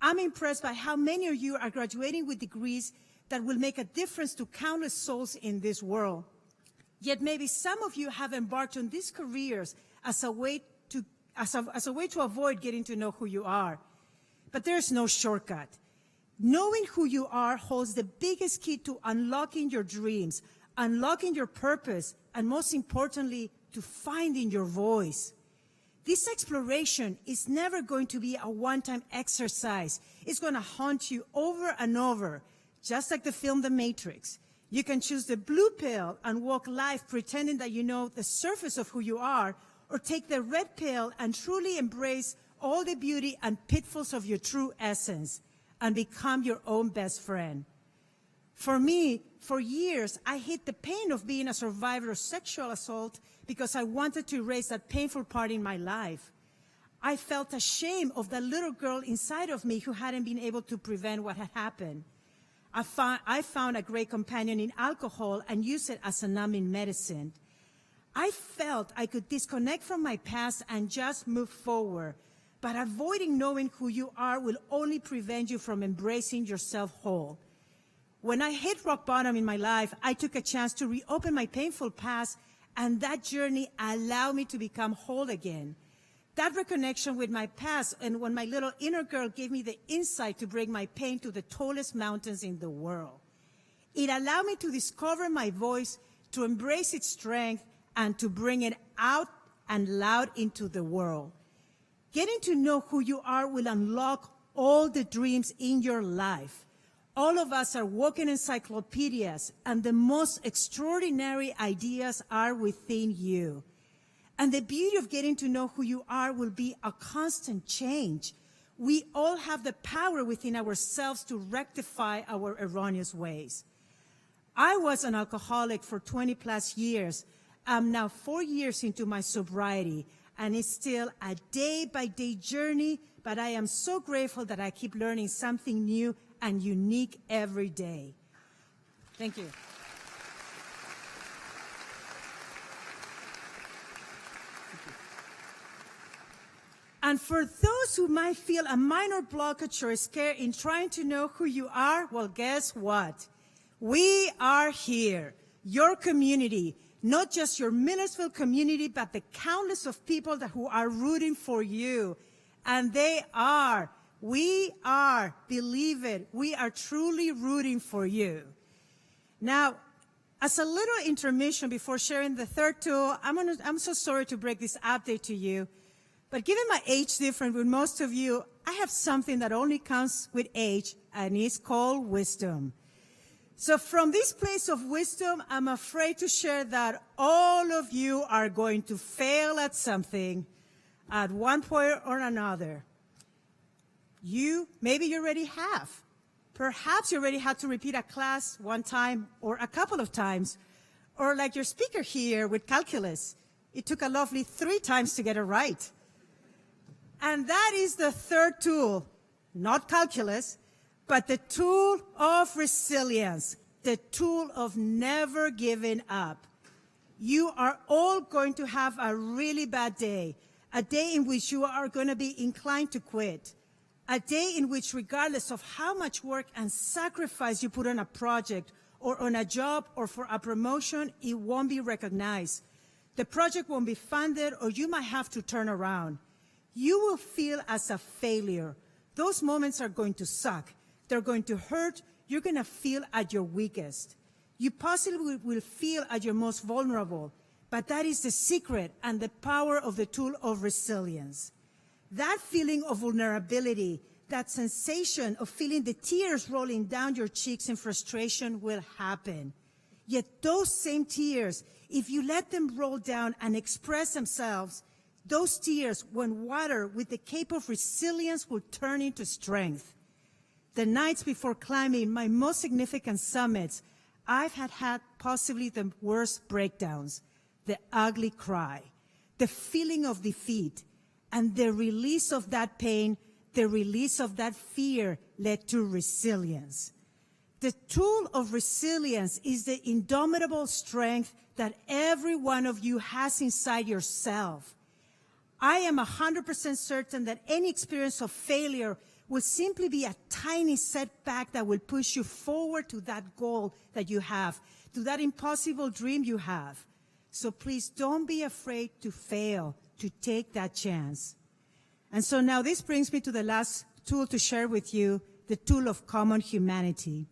I'm impressed by how many of you are graduating with degrees that will make a difference to countless souls in this world. Yet maybe some of you have embarked on these careers as a way to avoid getting to know who you are. But there's no shortcut. Knowing who you are holds the biggest key to unlocking your dreams, unlocking your purpose, and most importantly, to finding your voice. This exploration is never going to be a one-time exercise. It's going to haunt you over and over, just like the film The Matrix. You can choose the blue pill and walk life pretending that you know the surface of who you are, or take the red pill and truly embrace all the beauty and pitfalls of your true essence and become your own best friend. For me, for years, I hid the pain of being a survivor of sexual assault because I wanted to erase that painful part in my life. I felt ashamed of that little girl inside of me who hadn't been able to prevent what had happened. I found a great companion in alcohol and used it as a numbing medicine. I felt I could disconnect from my past and just move forward, but avoiding knowing who you are will only prevent you from embracing yourself whole. When I hit rock bottom in my life, I took a chance to reopen my painful past, and that journey allowed me to become whole again. That reconnection with my past, and when my little inner girl gave me the insight to bring my pain to the tallest mountains in the world. It allowed me to discover my voice, to embrace its strength, and to bring it out and loud into the world. Getting to know who you are will unlock all the dreams in your life. All of us are walking encyclopedias, and the most extraordinary ideas are within you. And the beauty of getting to know who you are will be a constant change. We all have the power within ourselves to rectify our erroneous ways. I was an alcoholic for 20 plus years. I'm now 4 years into my sobriety, and it's still a day-by-day journey, but I am so grateful that I keep learning something new and unique every day. Thank you. And for those who might feel a minor blockage or scare in trying to know who you are, well, guess what? We are here, your community, not just your Millersville community, but the countless of people who are rooting for you. And they are. We are. Believe it. We are truly rooting for you. Now, as a little intermission before sharing the third tool, I'm so sorry to break this update to you. But given my age difference with most of you, I have something that only comes with age, and it's called wisdom. So from this place of wisdom, I'm afraid to share that all of you are going to fail at something at one point or another. Maybe you already have. Perhaps you already had to repeat a class one time or a couple of times. Or like your speaker here with calculus, it took a lovely 3 times to get it right. And that is the third tool, not calculus, but the tool of resilience, the tool of never giving up. You are all going to have a really bad day, a day in which you are going to be inclined to quit, a day in which regardless of how much work and sacrifice you put on a project or on a job or for a promotion, it won't be recognized. The project won't be funded, or you might have to turn around. You will feel as a failure. Those moments are going to suck. They're going to hurt. You're going to feel at your weakest. You possibly will feel at your most vulnerable, but that is the secret and the power of the tool of resilience. That feeling of vulnerability, that sensation of feeling the tears rolling down your cheeks in frustration will happen. Yet those same tears, if you let them roll down and express themselves, those tears, when watered with the cape of resilience, will turn into strength. The nights before climbing my most significant summits, I've had possibly the worst breakdowns, the ugly cry, the feeling of defeat, and the release of that pain, the release of that fear led to resilience. The tool of resilience is the indomitable strength that every one of you has inside yourself. I am 100% certain that any experience of failure will simply be a tiny setback that will push you forward to that goal that you have, to that impossible dream you have. So please don't be afraid to fail, to take that chance. And so now this brings me to the last tool to share with you, the tool of common humanity.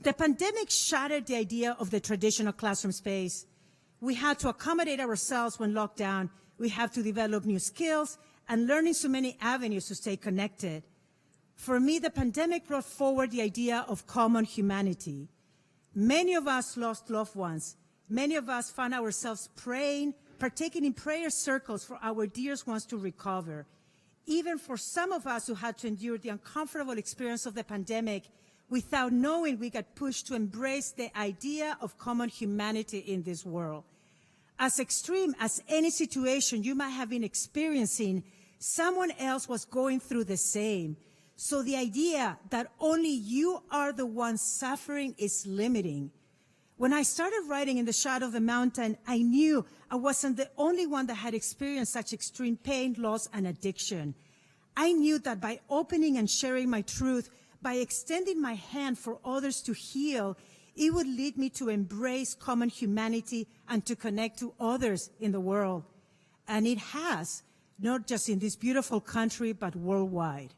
The pandemic shattered the idea of the traditional classroom space. We had to accommodate ourselves when locked down. We have to develop new skills and learn in so many avenues to stay connected. For me, the pandemic brought forward the idea of common humanity. Many of us lost loved ones. Many of us found ourselves praying, partaking in prayer circles for our dear ones to recover. Even for some of us who had to endure the uncomfortable experience of the pandemic, without knowing, we got pushed to embrace the idea of common humanity in this world. As extreme as any situation you might have been experiencing, someone else was going through the same. So the idea that only you are the one suffering is limiting. When I started writing In the Shadow of the Mountain, I knew I wasn't the only one that had experienced such extreme pain, loss, and addiction. I knew that by opening and sharing my truth, by extending my hand for others to heal, it would lead me to embrace common humanity and to connect to others in the world. And it has, not just in this beautiful country, but worldwide.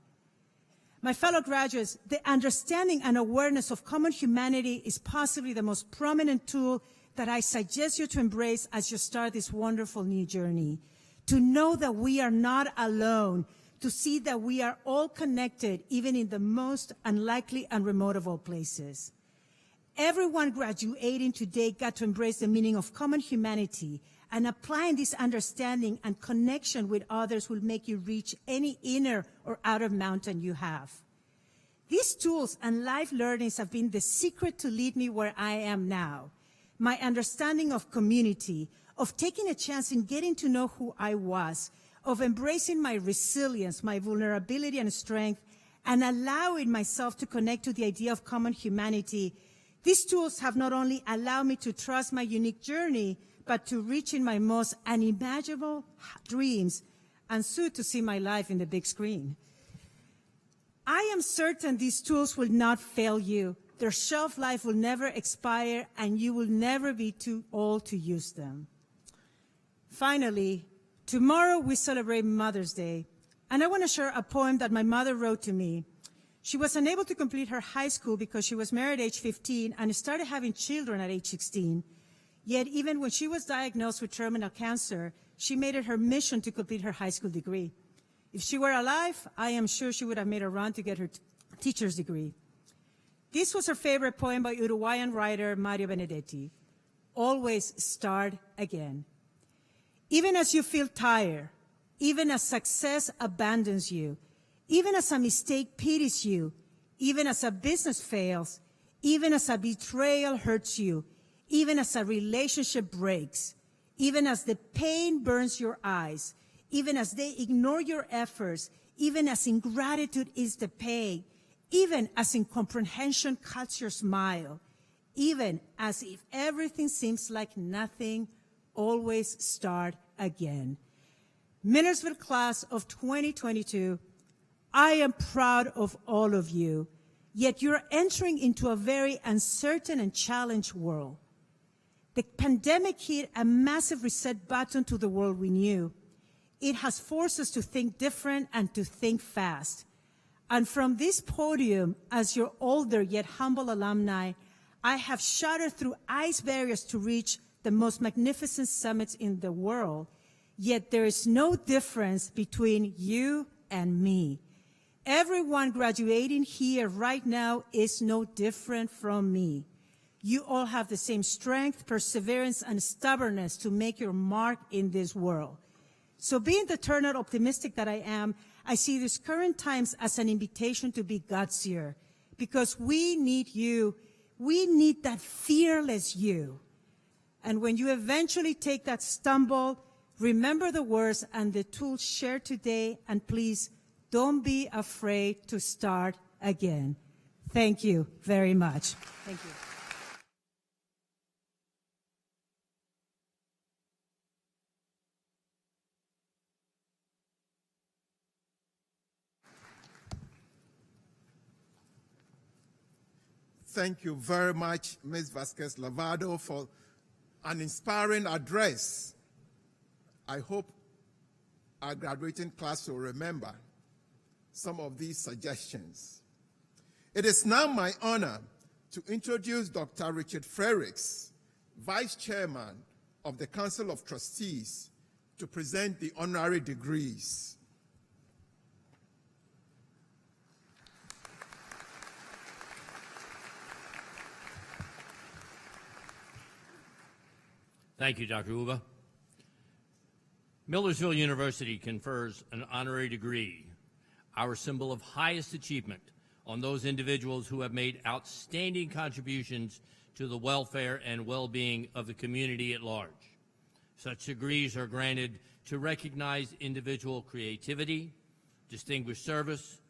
My fellow graduates, the understanding and awareness of common humanity is possibly the most prominent tool that I suggest you to embrace as you start this wonderful new journey. To know that we are not alone, to see that we are all connected, even in the most unlikely and remote of all places. Everyone graduating today got to embrace the meaning of common humanity, And applying this understanding and connection with others will make you reach any inner or outer mountain you have. These tools and life learnings have been the secret to lead me where I am now. My understanding of community, of taking a chance in getting to know who I was, of embracing my resilience, my vulnerability and strength, and allowing myself to connect to the idea of common humanity. These tools have not only allowed me to trust my unique journey, but to reach in my most unimaginable dreams and soon to see my life in the big screen. I am certain these tools will not fail you. Their shelf life will never expire, and you will never be too old to use them. Finally, tomorrow we celebrate Mother's Day, and I want to share a poem that my mother wrote to me. She was unable to complete her high school because she was married at age 15 and started having children at age 16. Yet even when she was diagnosed with terminal cancer, she made it her mission to complete her high school degree. If she were alive, I am sure she would have made a run to get her teacher's degree. This was her favorite poem by Uruguayan writer Mario Benedetti. Always start again. Even as you feel tired, even as success abandons you, even as a mistake pities you, even as a business fails, even as a betrayal hurts you, even as a relationship breaks, even as the pain burns your eyes, even as they ignore your efforts, even as ingratitude is the pain, even as incomprehension cuts your smile, even as if everything seems like nothing, always start again. Millersville class of 2022, I am proud of all of you, yet you're entering into a very uncertain and challenged world. The pandemic hit a massive reset button to the world we knew. It has forced us to think different and to think fast. And from this podium, as your older yet humble alumni, I have shattered through ice barriers to reach the most magnificent summits in the world. Yet there is no difference between you and me. Everyone graduating here right now is no different from me. You all have the same strength, perseverance, and stubbornness to make your mark in this world. So being the eternal optimistic that I am, I see these current times as an invitation to be gutsier, because we need you. We need that fearless you. And when you eventually take that stumble, remember the words and the tools shared today, and please don't be afraid to start again. Thank you very much. Thank you. Thank you very much, Ms. Vasquez-Lavado, for an inspiring address. I hope our graduating class will remember some of these suggestions. It is now my honor to introduce Dr. Richard Frerichs, Vice Chairman of the Council of Trustees, to present the honorary degrees. Thank you, Dr. Uba. Millersville University confers an honorary degree, our symbol of highest achievement, on those individuals who have made outstanding contributions to the welfare and well-being of the community at large. Such degrees are granted to recognize individual creativity, distinguished service,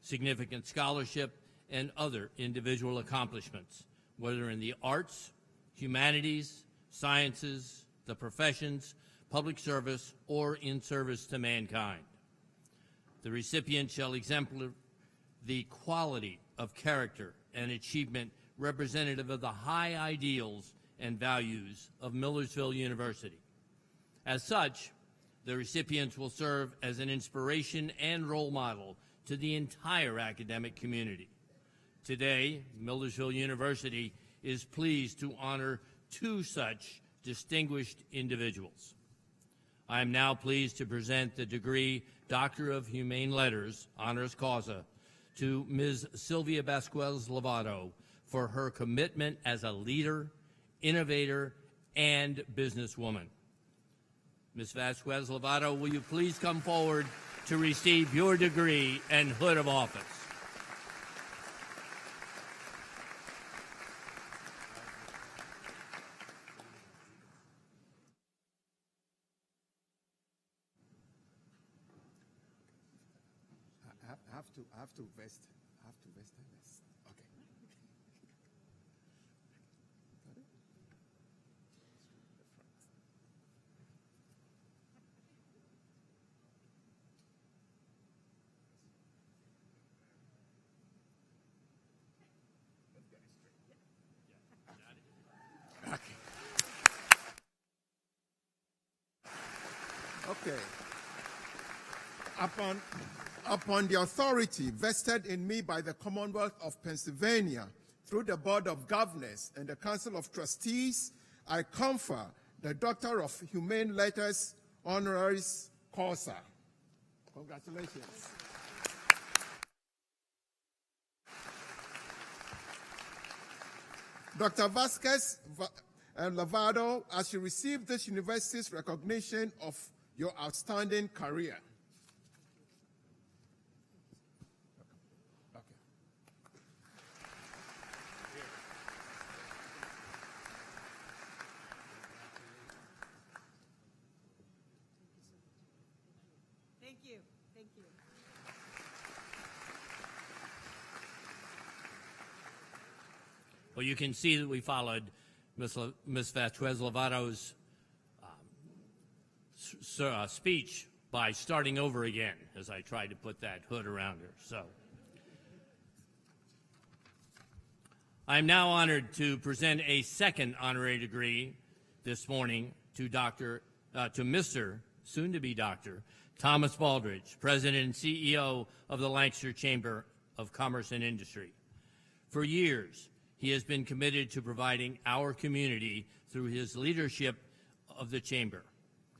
significant scholarship, and other individual accomplishments, whether in the arts, humanities, sciences, the professions, public service, or in service to mankind. The recipient shall exemplify the quality of character and achievement representative of the high ideals and values of Millersville University. As such, the recipients will serve as an inspiration and role model to the entire academic community. Today, Millersville University is pleased to honor two such distinguished individuals. I am now pleased to present the degree Doctor of Humane Letters, honoris causa, to Ms. Silvia Vasquez-Lavado for her commitment as a leader, innovator, and businesswoman. Ms. Vasquez-Lavado, will you please come forward to receive your degree and hood of office? I have to vest this. Okay. Okay. Upon the authority vested in me by the Commonwealth of Pennsylvania through the Board of Governors and the Council of Trustees, I confer the Doctor of Humane Letters honoris causa. Congratulations. Dr. Vasquez-Lavado, as you receive this university's recognition of your outstanding career. Thank you. Thank you. Well, you can see that we followed Ms. Vasquez-Lavado's speech by starting over again as I tried to put that hood around her. So I'm now honored to present a second honorary degree this morning to Mr. soon-to-be Dr. Thomas Baldridge, President and CEO of the Lancaster Chamber of Commerce and Industry. For years, he has been committed to providing our community through his leadership of the Chamber.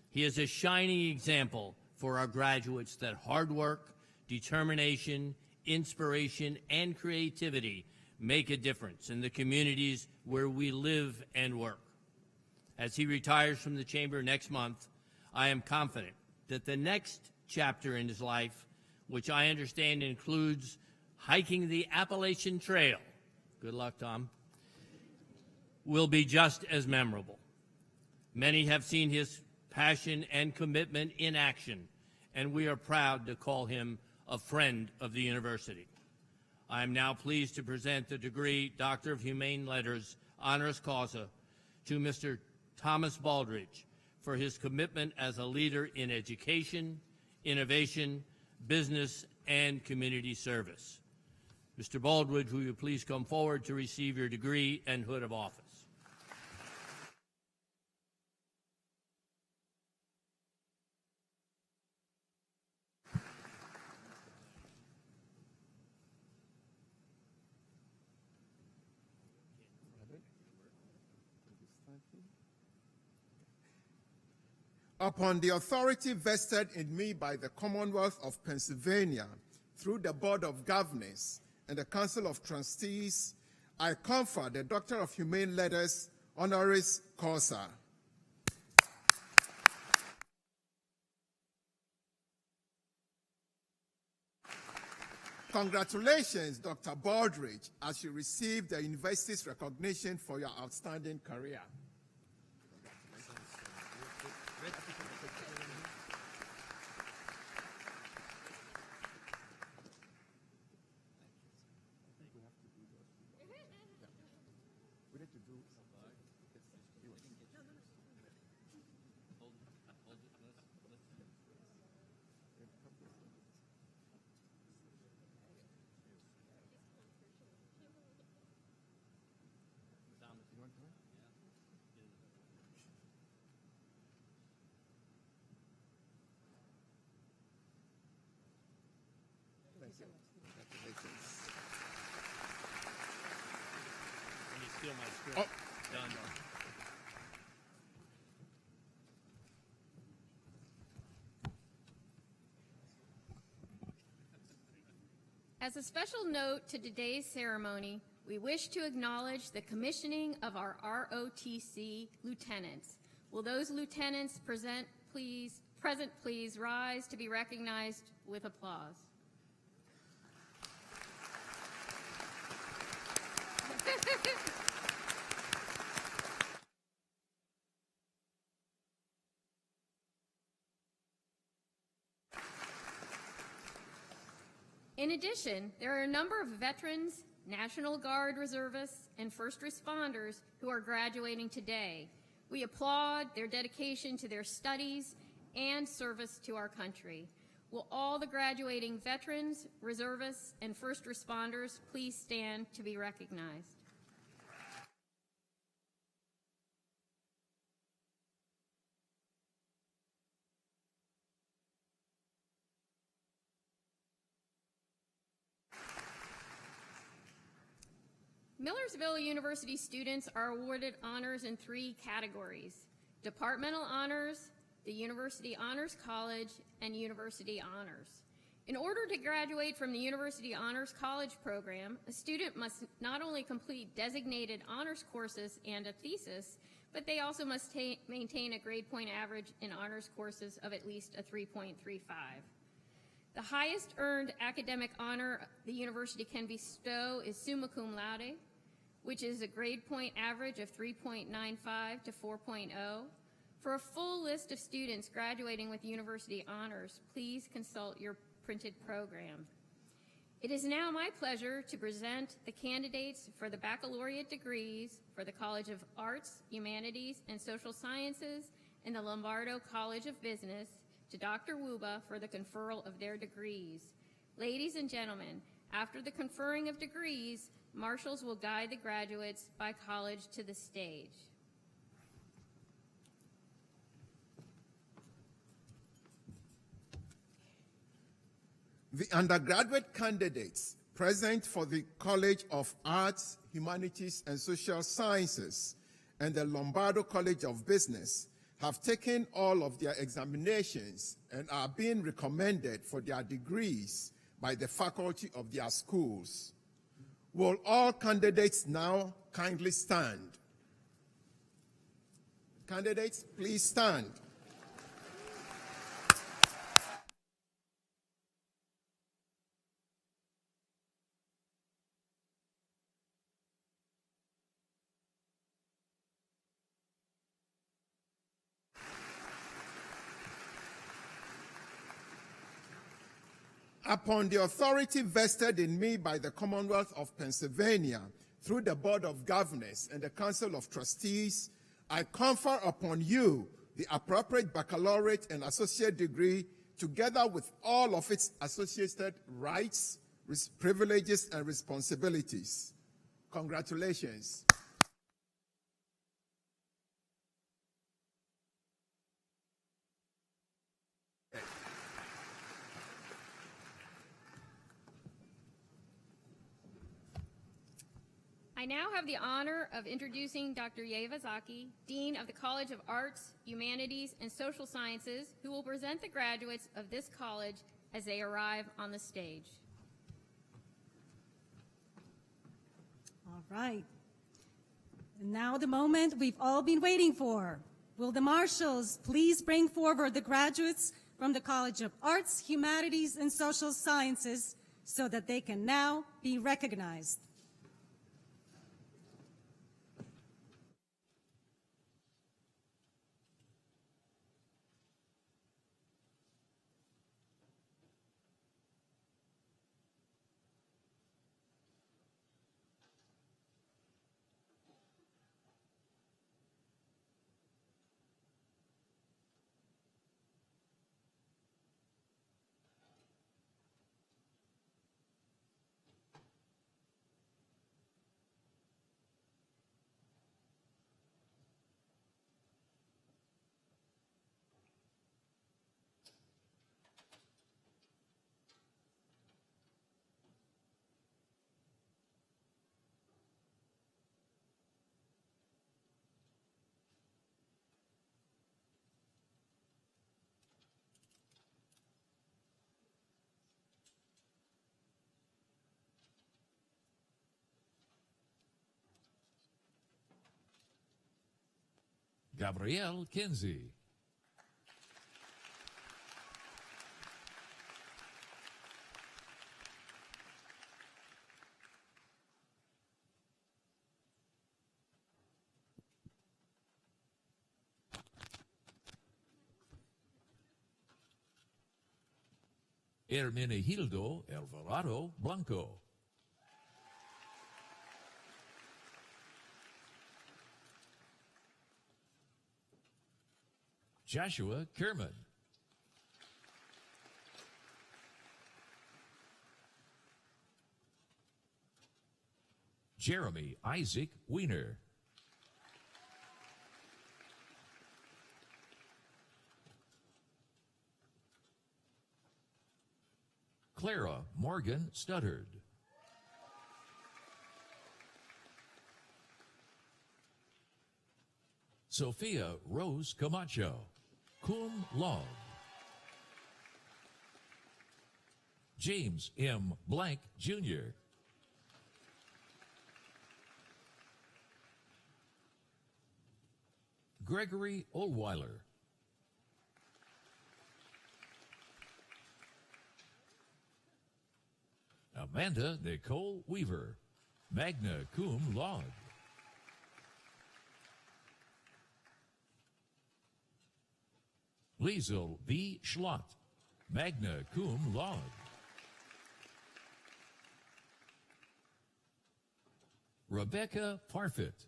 He is a shining example for our graduates that hard work, determination, inspiration, and creativity make a difference in the communities where we live and work. As he retires from the Chamber next month, I am confident that the next chapter in his life, which I understand includes hiking the Appalachian Trail, good luck, Tom, will be just as memorable. Many have seen his passion and commitment in action, and we are proud to call him a friend of the university. I am now pleased to present the degree Doctor of Humane Letters honoris causa to Mr. Thomas Baldridge for his commitment as a leader in education, innovation, business, and community service. Mr. Baldridge, will you please come forward to receive your degree and hood of office? Upon the authority vested in me by the Commonwealth of Pennsylvania through the Board of Governors and the Council of Trustees, I confer the Doctor of Humane Letters honoris causa. Congratulations, Dr. Baldridge, as you receive the university's recognition for your outstanding career. Let me steal my script. Done. As a special note to today's ceremony, we wish to acknowledge the commissioning of our ROTC lieutenants. Will those lieutenants present, please rise to be recognized with applause. In addition, there are a number of veterans, National Guard reservists, and first responders who are graduating today. We applaud their dedication to their studies and service to our country. Will all the graduating veterans, reservists, and first responders please stand to be recognized? Millersville University students are awarded honors in 3 categories: departmental honors, the University Honors College, and University Honors. In order to graduate from the University Honors College program, a student must not only complete designated honors courses and a thesis, but they also must maintain a grade point average in honors courses of at least a 3.35. The highest earned academic honor the university can bestow is summa cum laude, which is a grade point average of 3.95 to 4.0. For a full list of students graduating with university honors, please consult your printed program. It is now my pleasure to present the candidates for the baccalaureate degrees for the College of Arts, Humanities, and Social Sciences and the Lombardo College of Business to Dr. Wuba for the conferral of their degrees. Ladies and gentlemen, after the conferring of degrees, marshals will guide the graduates by college to the stage. The undergraduate candidates present for the College of Arts, Humanities, and Social Sciences and the Lombardo College of Business have taken all of their examinations and are being recommended for their degrees by the faculty of their schools. Will all candidates now kindly stand? Candidates, please stand. Upon the authority vested in me by the Commonwealth of Pennsylvania through the Board of Governors and the Council of Trustees, I confer upon you the appropriate baccalaureate and associate degree together with all of its associated rights, privileges, and responsibilities. Congratulations. I now have the honor of introducing Dr. Vasquez-Lavado, Dean of the College of Arts, Humanities, and Social Sciences, who will present the graduates of this college as they arrive on the stage. All right. And now the moment we've all been waiting for. Will the marshals please bring forward the graduates from the College of Arts, Humanities, and Social Sciences so that they can now be recognized. Gabrielle Kinsey. Hermenegildo Alvarado Blanco. Joshua Kerman. Jeremy Isaac Wiener. Clara Morgan Studdard. Sophia Rose Camacho, cum laude. James M. Blank, Jr. Gregory Oldweiler. Amanda Nicole Weaver, magna cum laude. Liesel V. Schlott, magna cum laude. Rebecca Parfit.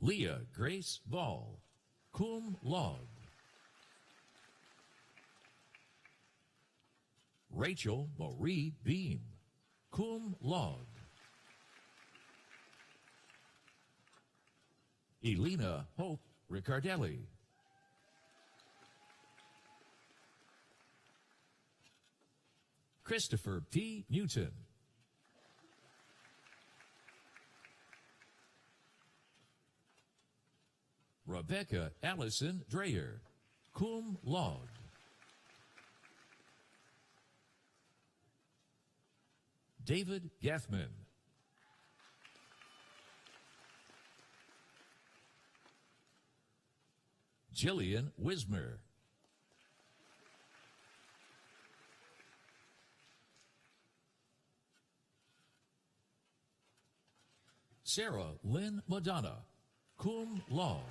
Leah Grace Ball, cum laude. Rachel Marie Beam, cum laude. Elena Hope Riccardelli. Christopher P. Newton. Rebecca Allison Dreyer, cum laude. David Gathman. Jillian Wismer. Sarah Lynn Madonna, cum laude.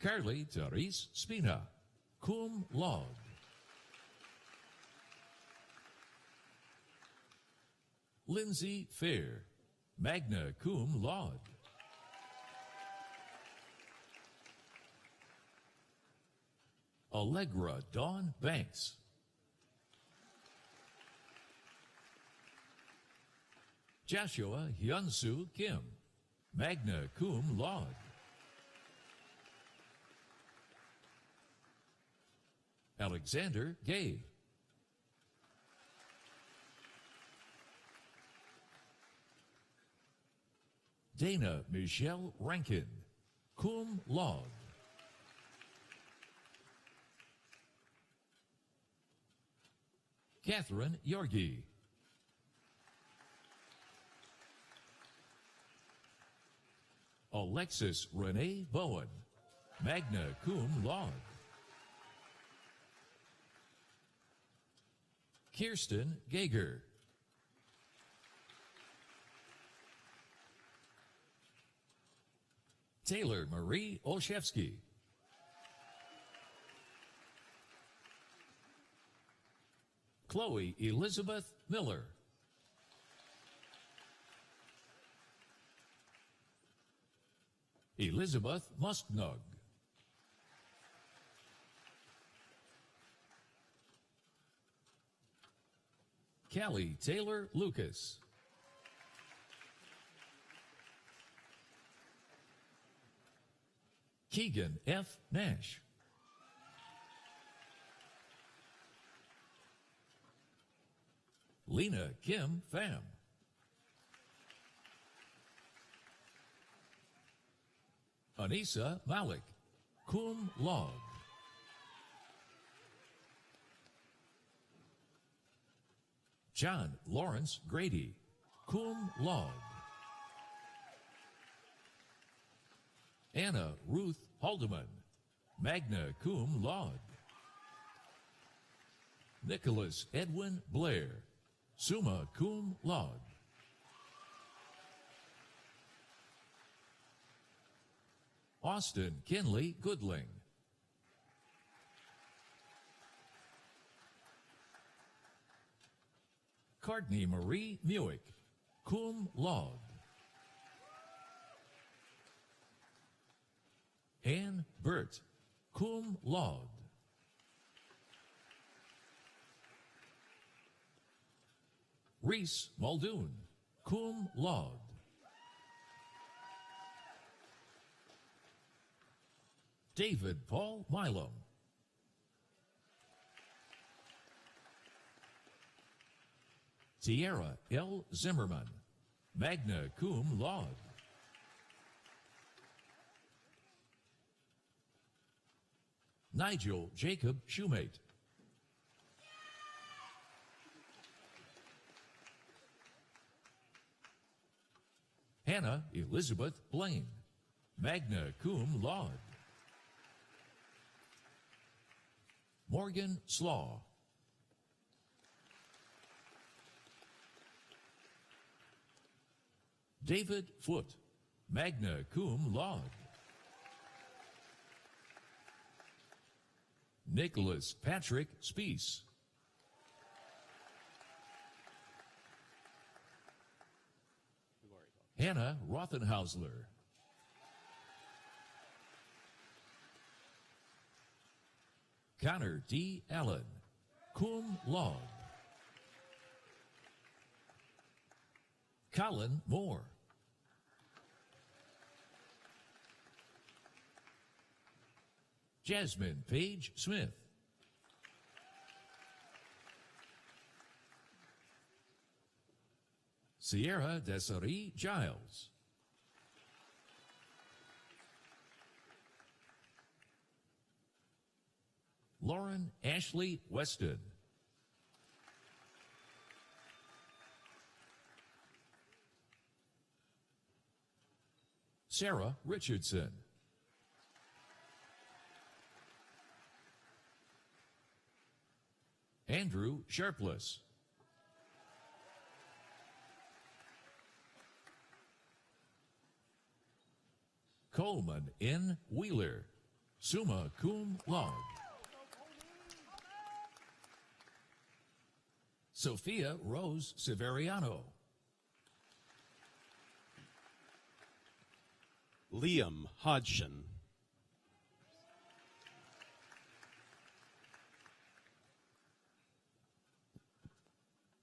Carly Therese Spina, cum laude. Lindsay Fair, magna cum laude. Allegra Dawn Banks. Joshua Hyunsu Kim, magna cum laude. Alexander Gay. Dana Michelle Rankin, cum laude. Catherine Yorgi. Alexis Renee Bowen, magna cum laude. Kirsten Gager. Taylor Marie Olszewski. Chloe Elizabeth Miller. Elizabeth Musknug. Callie Taylor Lucas. Keegan F. Nash. Lena Kim Pham. Anissa Malik, cum laude. John Lawrence Grady, cum laude. Anna Ruth Haldeman, magna cum laude. Nicholas Edwin Blair, summa cum laude. Austin Kinley Goodling. Courtney Marie Muick, cum laude. Ann Burt, cum laude. Reese Muldoon, cum laude. David Paul Milam. Tierra L. Zimmerman, magna cum laude. Nigel Jacob Shoemate. Hannah Elizabeth Blaine, magna cum laude. Morgan Slaw. David Foote, magna cum laude. Nicholas Patrick Speece. Hannah Rothenhausler. Connor D. Allen, cum laude. Colin Moore. Jasmine Page Smith. Sierra Desiree Giles. Lauren Ashley Weston. Sarah Richardson. Andrew Sharpless. Coleman N. Wheeler, summa cum laude. Sophia Rose Severiano. Liam Hodgson.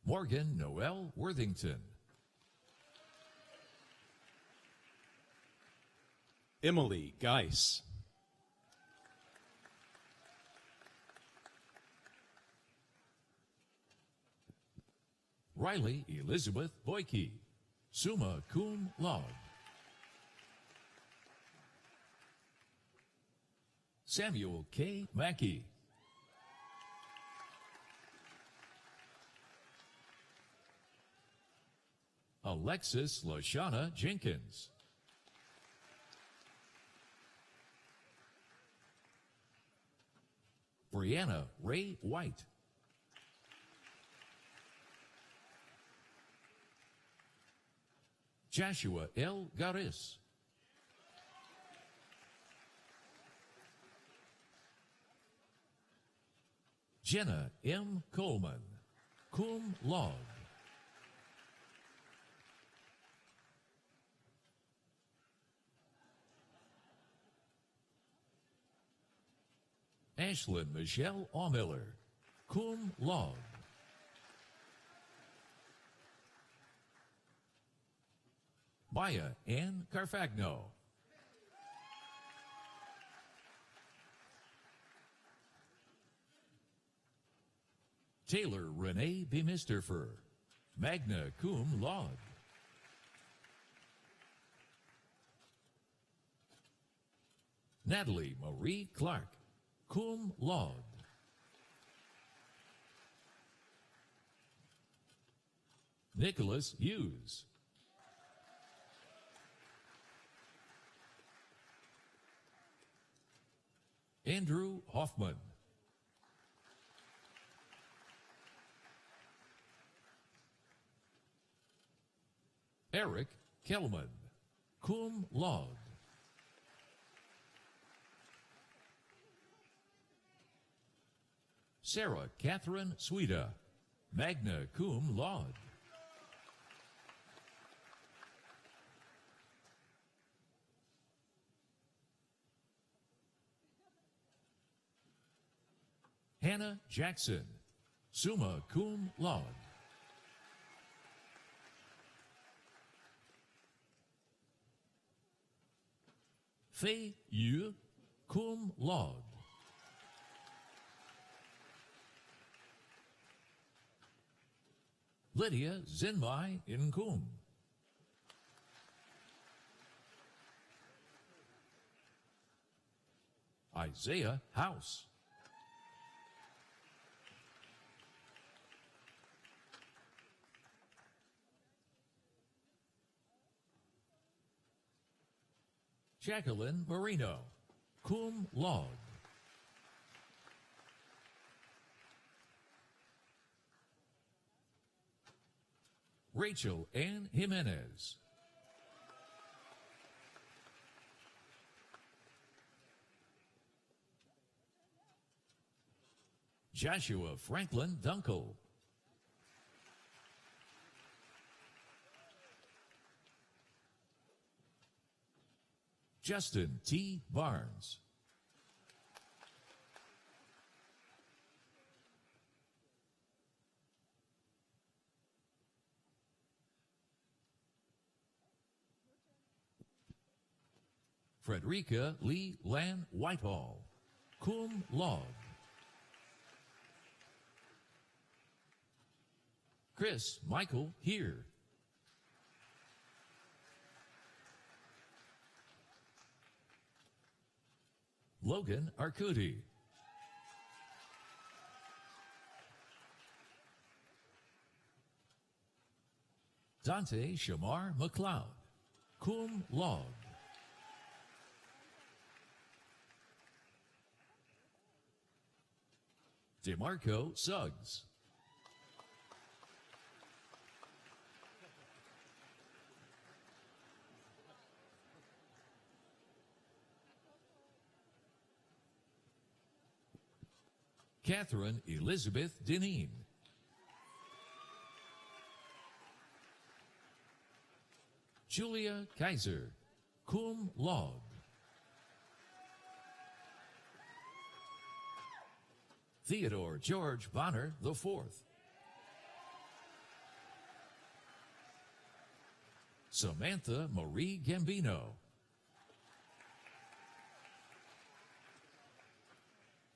Morgan Noel Worthington. Emily Geis. Riley Elizabeth Boyke, summa cum laude. Samuel K. Mackey. Alexis Lashana Jenkins. Brianna Ray White. Joshua L. Garis. Jenna M. Coleman, cum laude. Ashlyn Michelle Aumiller, cum laude. Maya Ann Carfagno. Taylor Renee Bemisterfer, magna cum laude. Natalie Marie Clark, cum laude. Nicholas Hughes. Andrew Hoffman. Eric Kellman, cum laude. Sarah Catherine Sweda, magna cum laude. Hannah Jackson, summa cum laude. Fei Yu, cum laude. Lydia Zinmai in cum. Isaiah House. Jacqueline Marino, cum laude. Rachel Ann Jimenez. Joshua Franklin Dunkel. Justin T. Barnes. Frederica Lee Lan Whitehall, cum laude. Chris Michael Here. Logan Arcudi. Dante Shamar McLeod, cum laude. DeMarco Suggs. Catherine Elizabeth Deneen. Julia Kaiser, cum laude. Theodore George Bonner IV. Samantha Marie Gambino.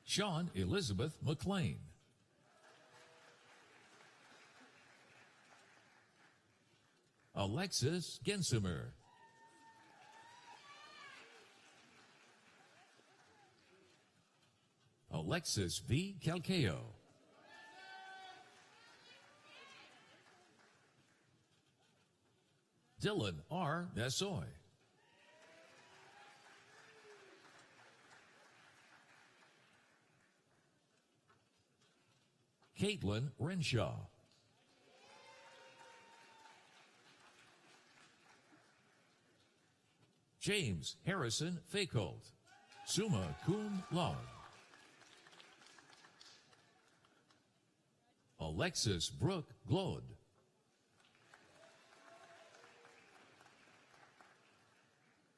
Sean Elizabeth McLean. Alexis Gensimer. Alexis V. Calcao. Dylan R. Nasoy. Caitlin Renshaw. James Harrison Faycolt, summa cum laude. Alexis Brooke Glode.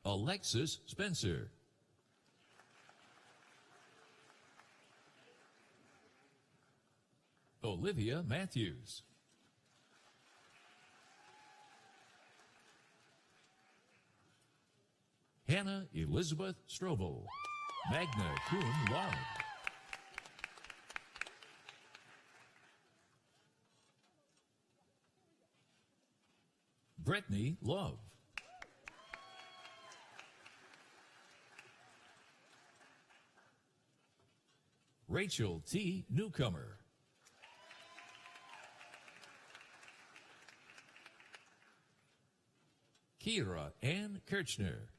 Alexis Spencer. Olivia Matthews. Hannah Elizabeth Strobel, magna cum laude. Brittany Love. Rachel T. Newcomer. Kira Ann Kirchner,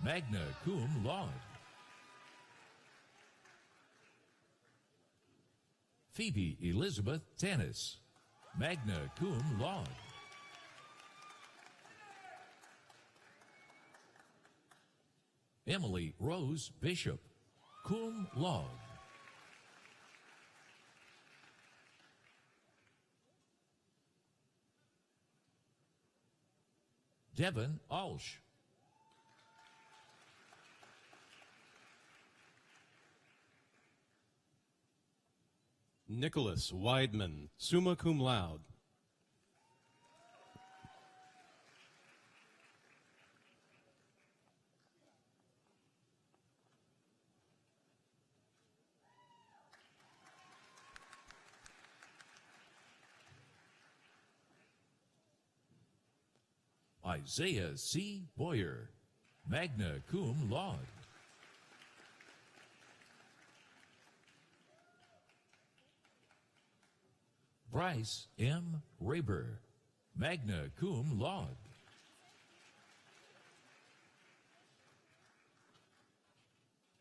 magna cum laude. Phoebe Elizabeth Tanis, magna cum laude. Emily Rose Bishop, cum laude. Devin Alsh. Nicholas Weidman, summa cum laude. Isaiah C. Boyer, magna cum laude. Bryce M. Raber, magna cum laude.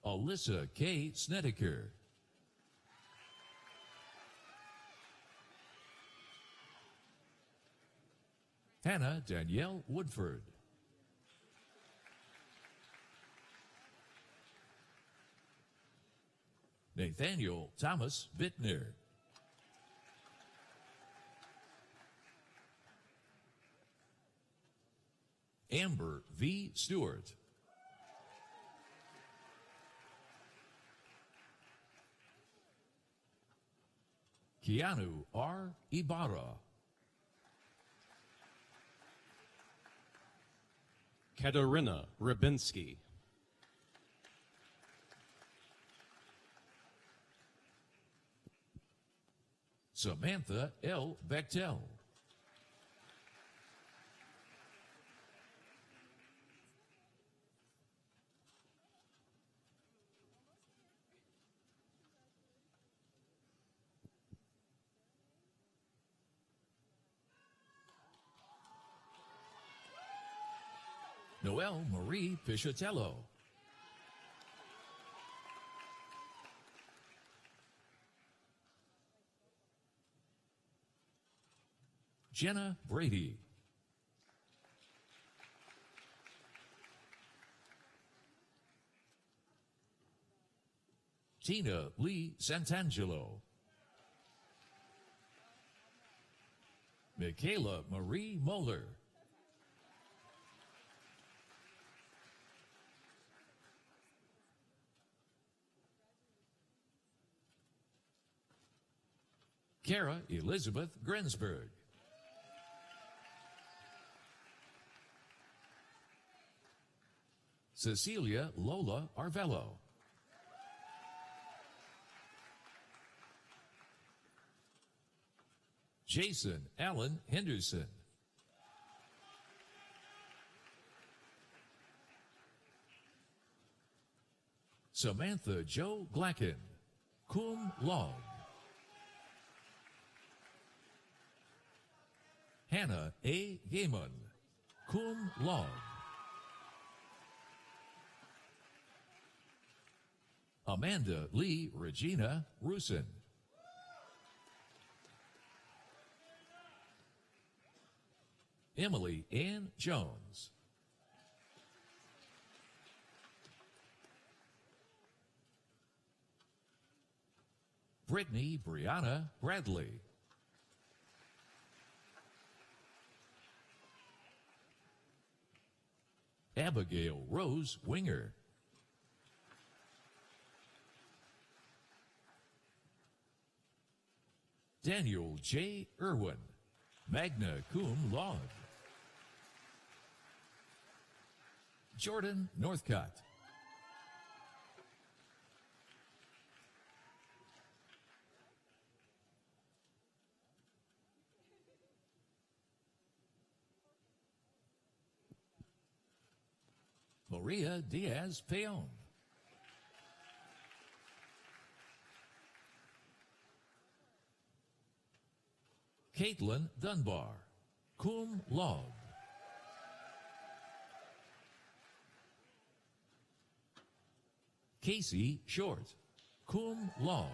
Alyssa K. Snedeker. Hannah Danielle Woodford. Nathaniel Thomas Bittner. Amber V. Stewart. Keanu R. Ibarra. Katerina Rybinski. Samantha L. Bechtel. Noelle Marie Piscitello. Jenna Brady. Tina Lee Santangelo. Michaela Marie Moeller. Kara Elizabeth Grensberg. Cecilia Lola Arvello. Jason Allen Henderson. Samantha Jo Glacken, cum laude. Hannah A. Gaiman, cum laude. Amanda Lee Regina Rusin. Emily Ann Jones. Brittany Brianna Bradley. Abigail Rose Winger. Daniel J. Irwin, magna cum laude. Jordan Northcott. Maria Diaz Peon. Caitlin Dunbar, cum laude. Casey Short, cum laude.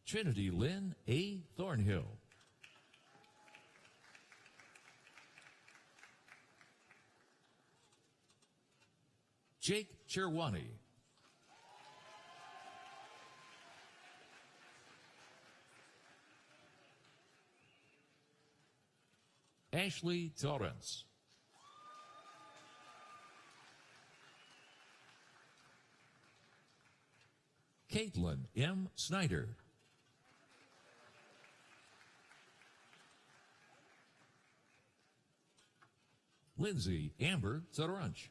Trinity Lynn A. Thornhill. Jake Cherwani. Ashley Torrance. Caitlin M. Snyder. Lindsay Amber Zarunch.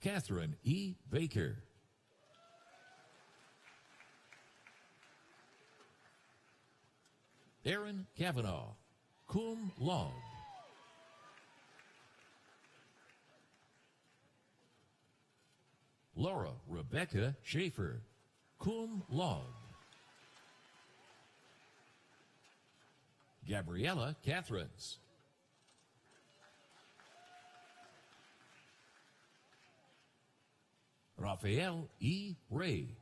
Catherine E. Baker. Aaron Kavanaugh, cum laude. Laura Rebecca Schaefer, cum laude. Gabriella Catherines. Raphael E. Ray.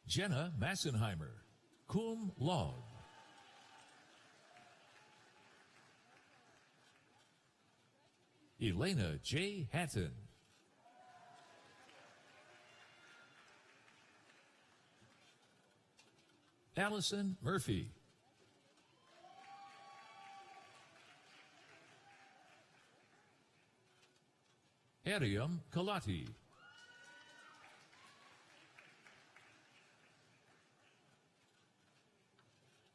Jenna Massenheimer, cum laude. Elena J. Hatton. Allison Murphy. Ariam Kalati.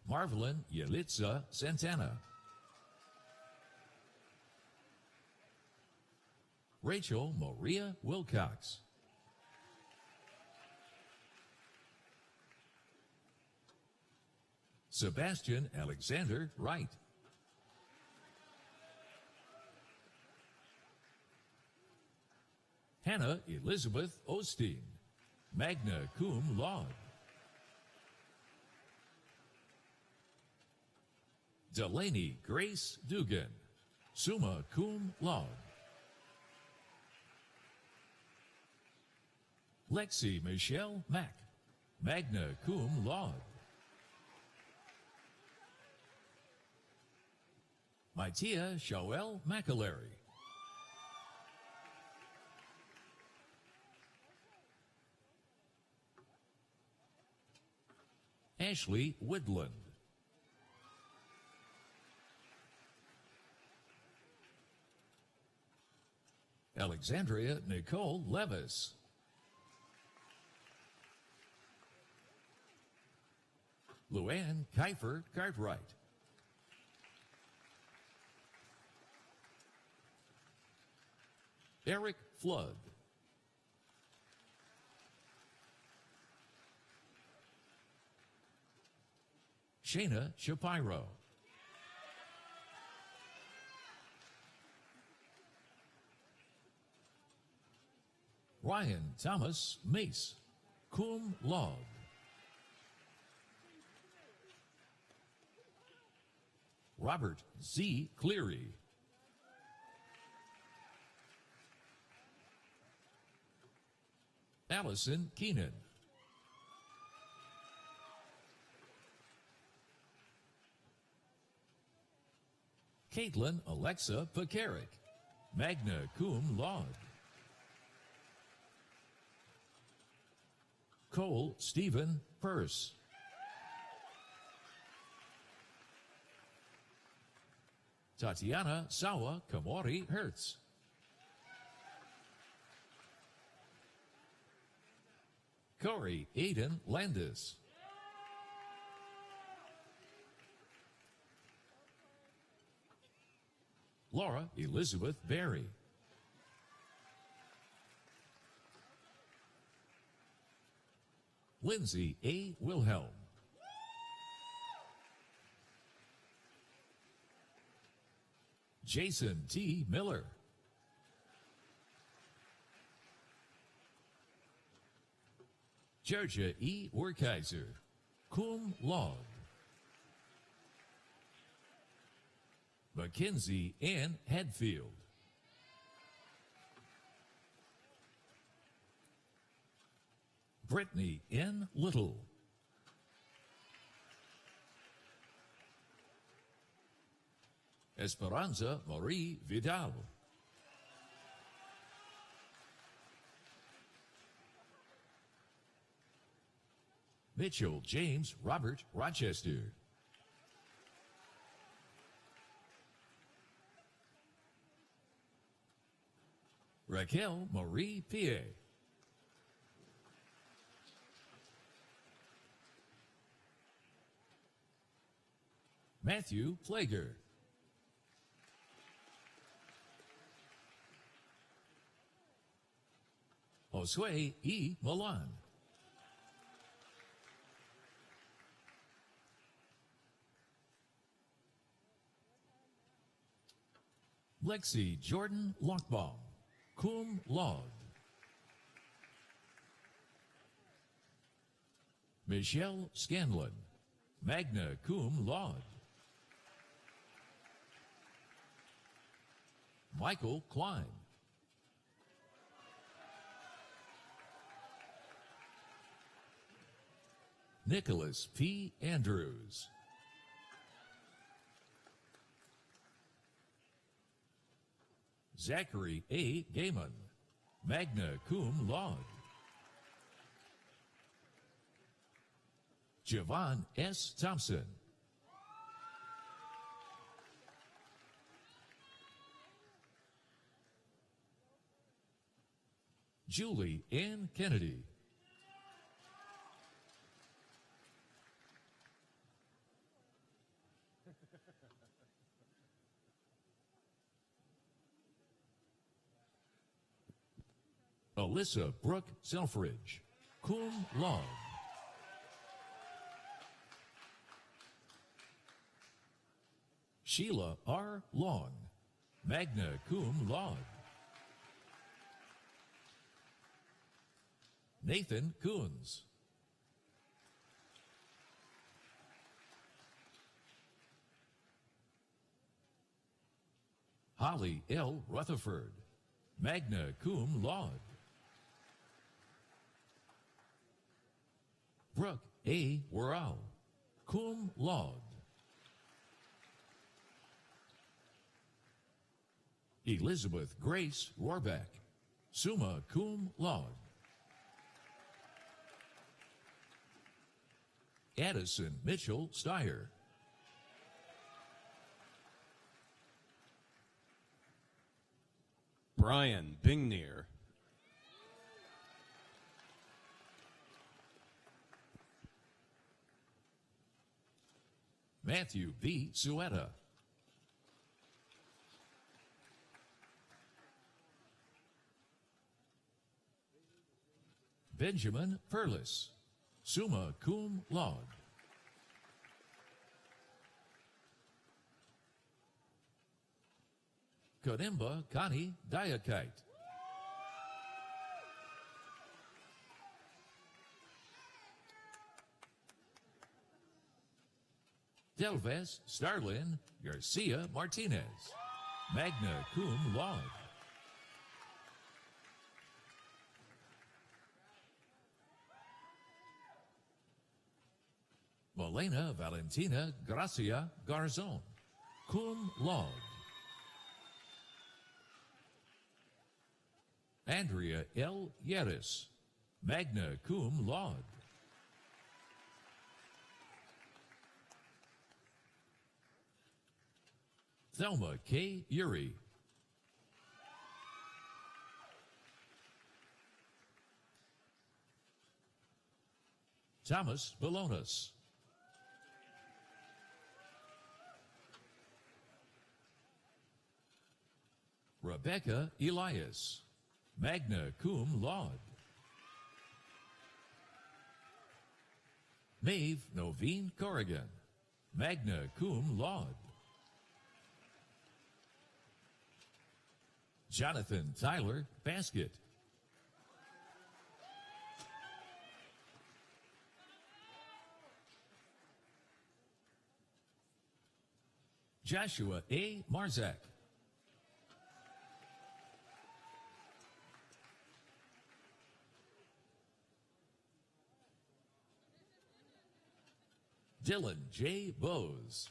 Marvelyn Yelitza Santana. Rachel Maria Wilcox. Sebastian Alexander Wright. Hannah Elizabeth Osteen, magna cum laude. Delaney Grace Dugan, summa cum laude. Lexi Michelle Mack, magna cum laude. Maitia Shoel McAlery. Ashley Woodland. Alexandria Nicole Levis. Luann Kiefer Cartwright. Eric Flood. Shayna Shapiro. Ryan Thomas Mace, cum laude. Robert Z. Cleary. Allison Keenan. Caitlin Alexa Pekarik, magna cum laude. Cole Stephen Purse. Tatiana Sawa Kamori Hertz. Corey Aiden Landis. Laura Elizabeth Berry. Lindsay A. Wilhelm. Jason T. Miller. Georgia E. Werkeiser, cum laude. Mackenzie Ann Hadfield. Brittany N. Little. Esperanza Marie Vidal. Mitchell James Robert Rochester. Raquel Marie Pierre. Matthew Plager. Josue E. Milan. Lexi Jordan Lockbaum, cum laude. Michelle Scanlon, magna cum laude. Michael Klein. Nicholas P. Andrews. Zachary A. Gaiman, magna cum laude. Javon S. Thompson. Julie Ann Kennedy. Alyssa Brooke Selfridge, cum laude. Sheila R. Long, magna cum laude. Nathan Coons. Holly L. Rutherford, magna cum laude. Brooke A. Worrell, cum laude. Elizabeth Grace Rohrbeck, summa cum laude. Addison Mitchell Steyer. Brian Bingnier. Matthew B. Suetta. Benjamin Perlis, summa cum laude. Kadimba Connie Diakite. Delves Starlin Garcia Martinez, magna cum laude. Malena Valentina Gracia Garzon, cum laude. Andrea L. Yeris, magna cum laude. Thelma K. Uri. Thomas Balonis. Rebecca Elias, magna cum laude. Maeve Novine Corrigan, magna cum laude. Jonathan Tyler Basket. Joshua A. Marzak. Dylan J. Bose.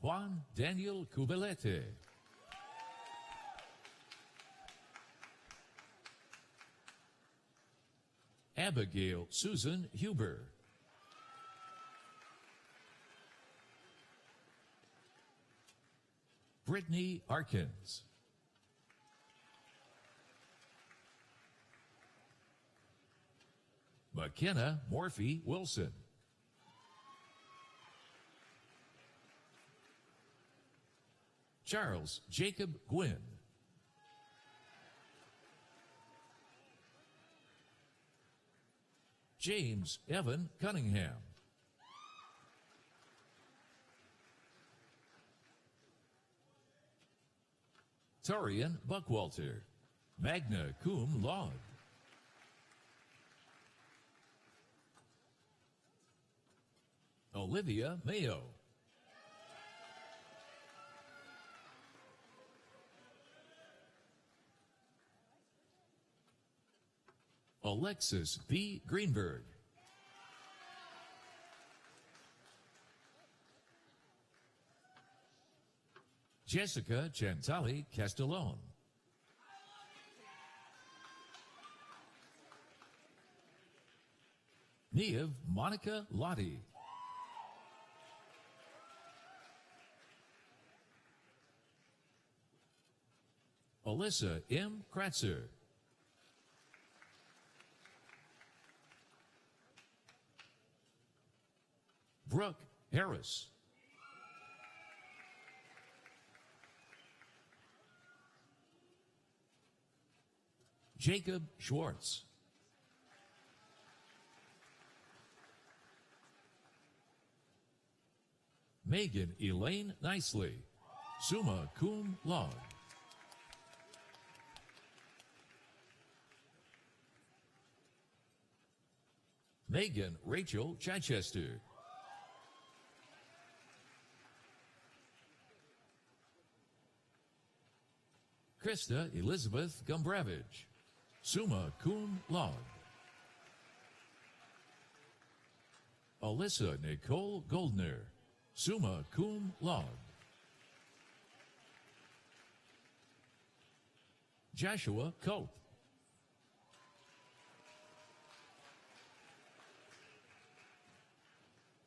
Juan Daniel Cubelete. Abigail Susan Huber. Brittany Arkins. McKenna Morphy Wilson. Charles Jacob Gwynn. James Evan Cunningham. Torian Buckwalter, magna cum laude. Olivia Mayo. Alexis B. Greenberg. Jessica Chantali Castellone. Niev Monica Lottie. Alyssa M. Kratzer. Brooke Harris. Jacob Schwartz. Megan Elaine Nicely, summa cum laude. Megan Rachel Chichester. Krista Elizabeth Gumbravage, summa cum laude. Alyssa Nicole Goldner, summa cum laude. Joshua Cope.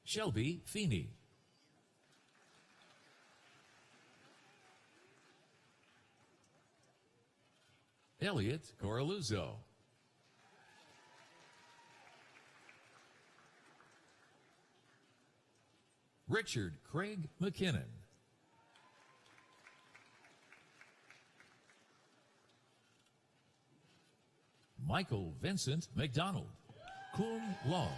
Shelby Feeney. Elliot Coraluzzo. Richard Craig McKinnon. Michael Vincent McDonald, cum laude.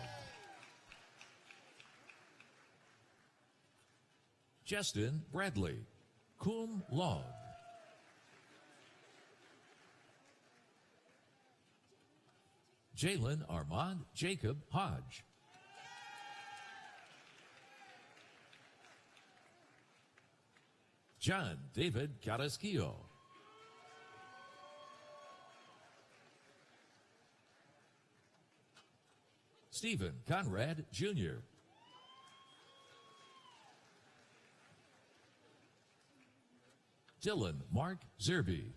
Justin Bradley, cum laude. Jalen Armand Jacob Hodge. John David Carrasquillo. Stephen Conrad Jr. Dylan Mark Zerby.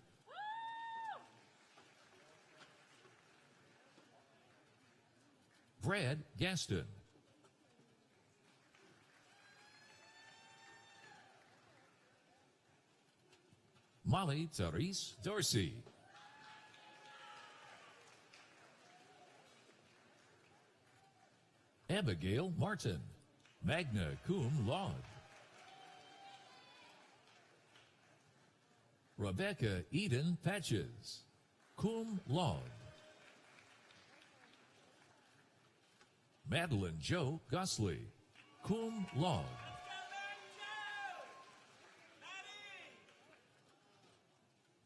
Brad Gaston. Molly Therese Dorsey. Abigail Martin, magna cum laude. Rebecca Eden Patches, cum laude. Madeline Joe Gosley, cum laude.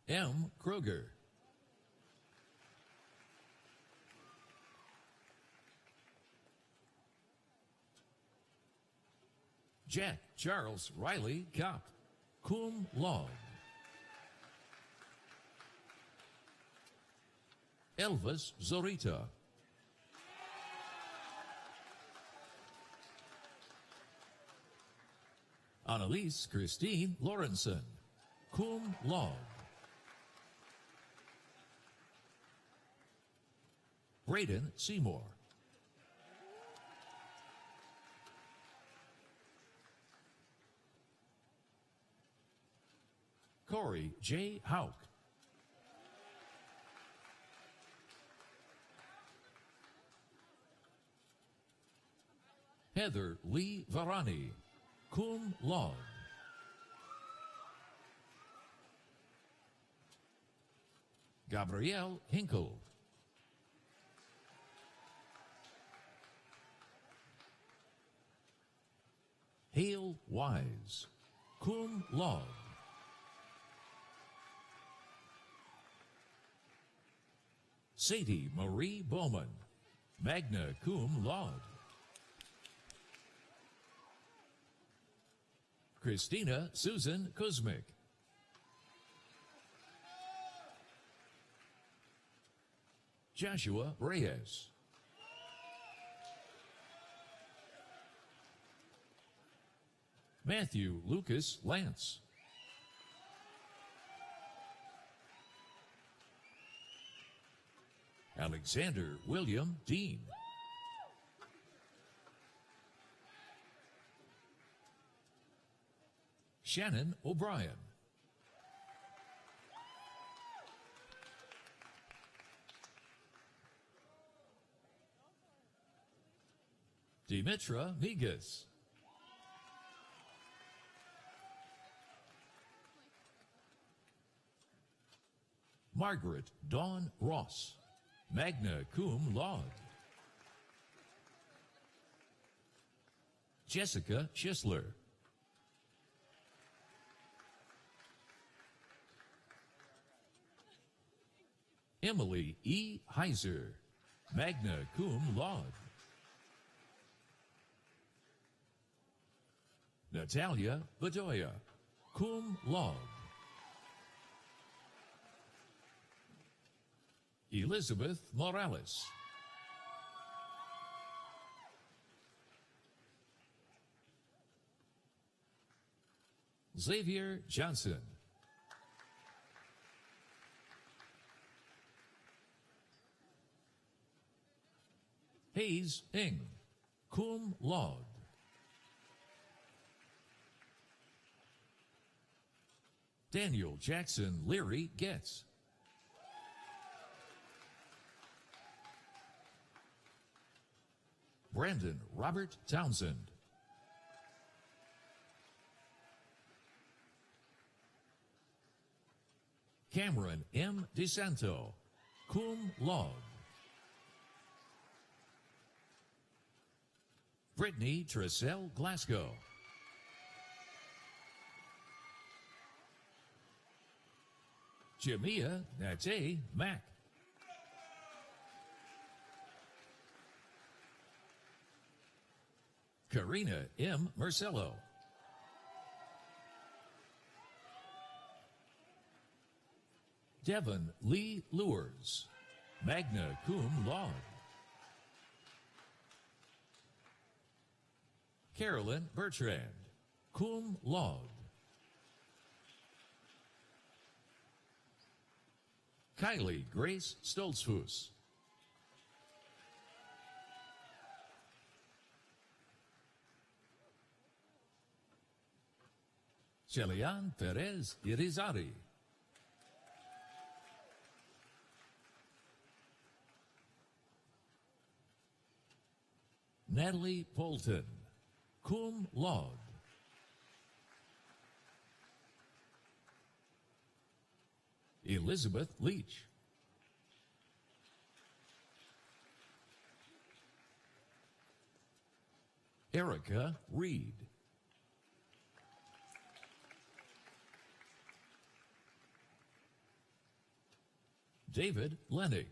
M. Kruger. Jack Charles Riley Kopp, cum laude. Elvis Zorita. Annalise Christine Lawrenson, cum laude. Braden Seymour. Corey J. Hauk. Heather Lee Varani, cum laude. Gabrielle Hinkle. Hale Wise, cum laude. Sadie Marie Bowman, magna cum laude. Christina Susan Kuzmic. Joshua Reyes. Matthew Lucas Lance. Alexander William Dean. Shannon O'Brien. Dimitra Migas. Margaret Dawn Ross, magna cum laude. Jessica Schisler. Emily E. Heiser, magna cum laude. Natalia Bedoya, cum laude. Elizabeth Morales. Xavier Johnson. Hayes Ng, cum laude. Daniel Jackson Leary Getz. Brandon Robert Townsend. Cameron M. DeSanto, cum laude. Brittany Tressell Glasgow. Jamia Nate Mack. Karina M. Marcello. Devin Lee Lures, magna cum laude. Carolyn Bertrand, cum laude. Kylie Grace Stoltzfus. Chelian Perez Irizarry. Natalie Polton, cum laude. Elizabeth Leach. Erica Reed. David Lenig.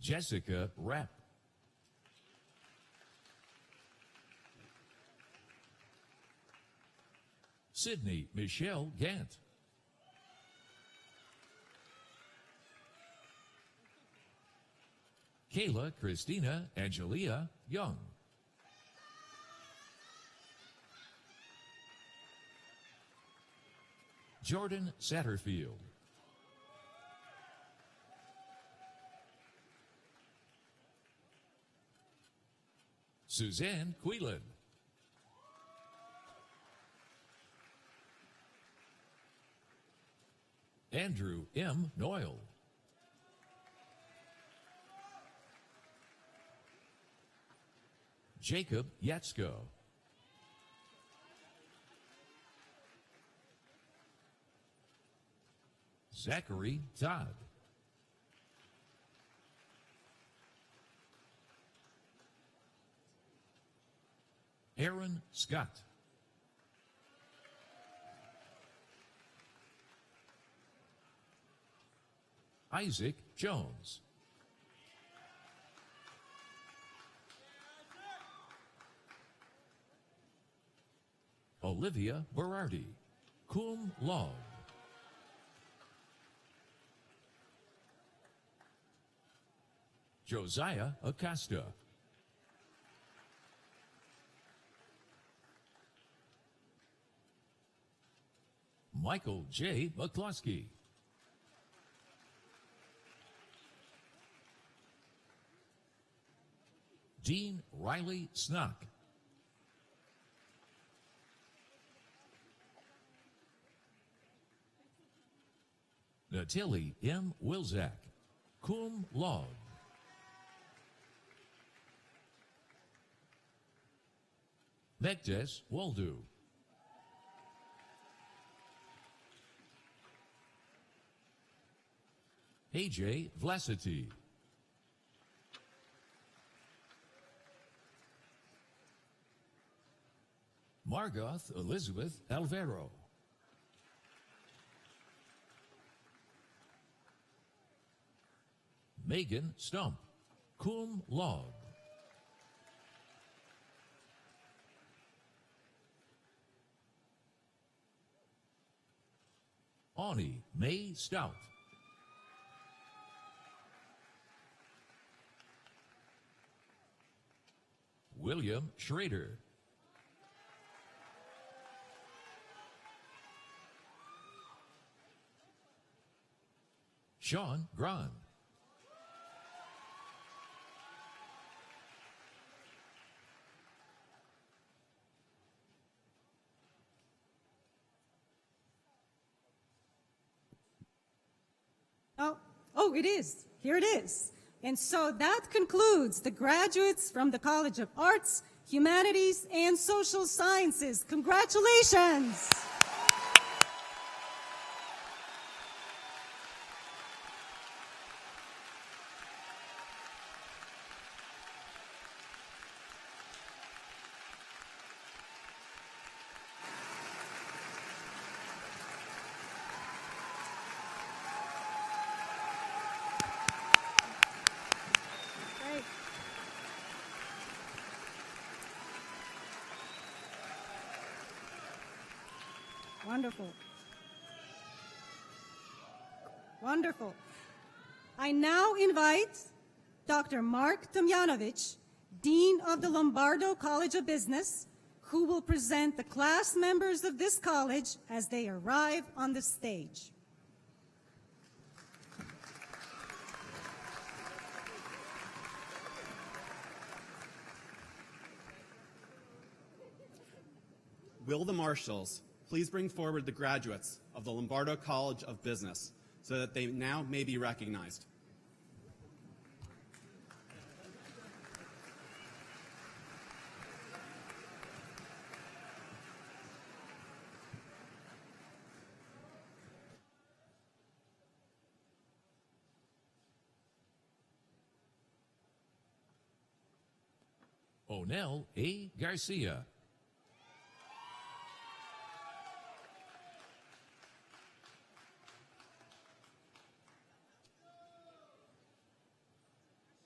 Jessica Rapp. Sydney Michelle Gant. Kayla Christina Angelia Young. Jordan Satterfield. Suzanne Quelan. Andrew M. Noyle. Jacob Yatsko. Zachary Todd. Aaron Scott. Isaac Jones. Olivia Berardi, cum laude. Josiah Acosta. Michael J. McCloskey. Dean Riley Snock. Natalie M. Wilczak, cum laude. Mekdes Waldu. AJ Vlasity. Margoth Elizabeth Alvaro. Megan Stump, cum laude. Ani Mae Stout. William Schrader. Sean Grahn. Oh, it is. Here it is. And so that concludes the graduates from the College of Arts, Humanities, and Social Sciences. Congratulations. Great. Wonderful. Wonderful. I now invite Dr. Mark Tomjanovich, Dean of the Lombardo College of Business, who will present the class members of this college as they arrive on the stage. Will the marshals please bring forward the graduates of the Lombardo College of Business so that they now may be recognized. Onel A. Garcia.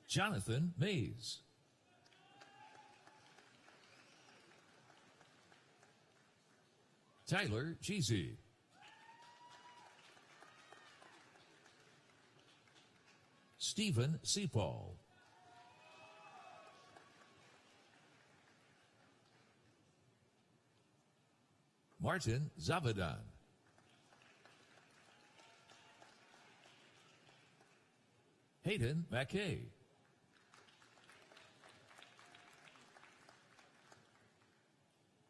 Jonathan Mays. Tyler Cheesy. Stephen Seapaul. Martin Zavadan. Hayden Mackay.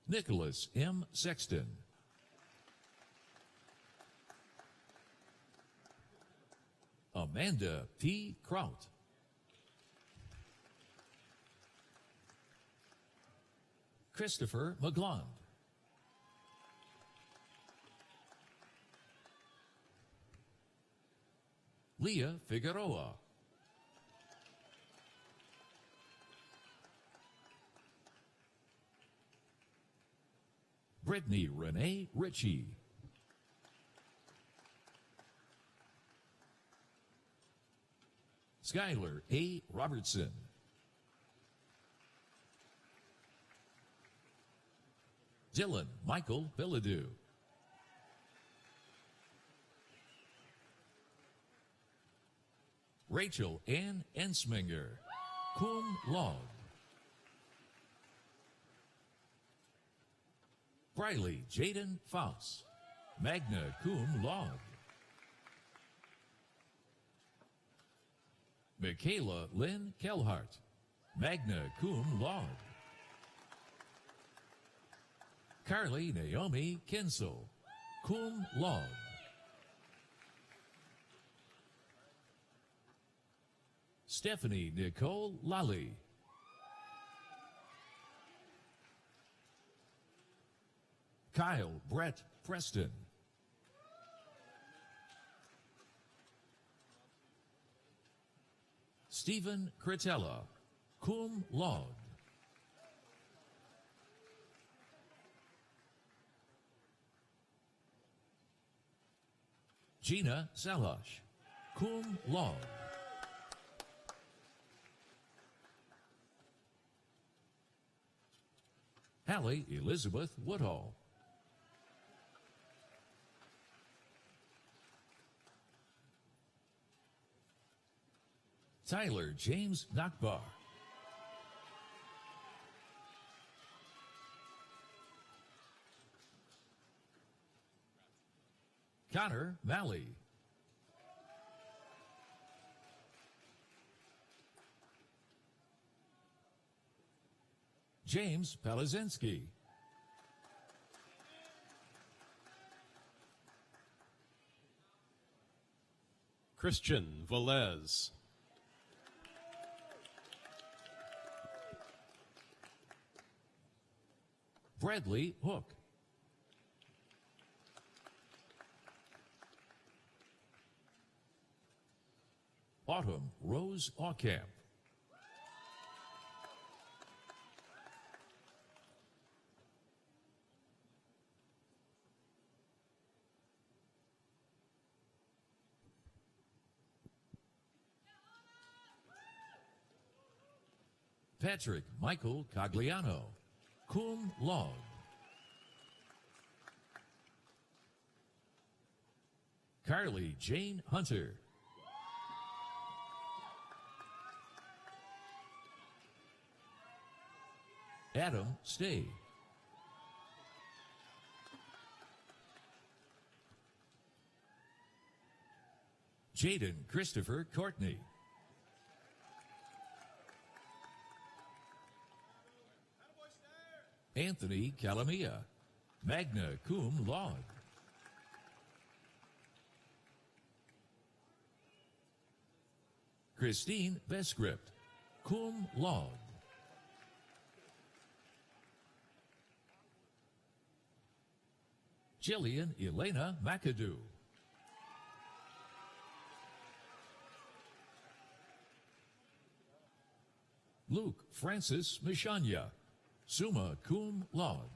Nicholas M. Sexton. Amanda P. Kraut. Christopher McGlond. Leah Figueroa. Brittany Renee Ritchie. Skylar A. Robertson. Dylan Michael Billadu. Rachel Ann Ensminger, cum laude. Briley Jaden Faust, magna cum laude. Michaela Lynn Kelhart, magna cum laude. Carly Naomi Kinsel, cum laude. Stephanie Nicole Lally. Kyle Brett Preston. Stephen Cretella, cum laude. Gina Salash, cum laude. Hallie Elizabeth Woodhull. Tyler James Nakbar. Connor Malley. James Palazinski. Christian Velez. Bradley Hook. Autumn Rose Aucamp. Patrick Michael Cagliano, cum laude. Carly Jane Hunter. Adam Stay. Jaden Christopher Courtney. Anthony Calamia, magna cum laude. Christine Bescript, cum laude. Jillian Elena McAdoo. Luke Francis Mishanya, summa cum laude.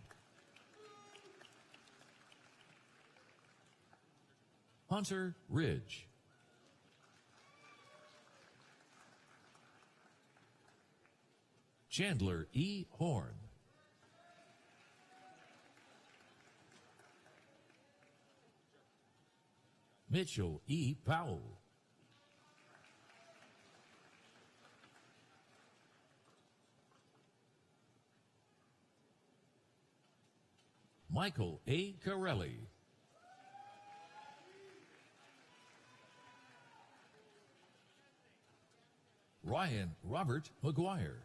Hunter Ridge. Chandler E. Horn. Mitchell E. Powell. Michael A. Corelli. Ryan Robert McGuire.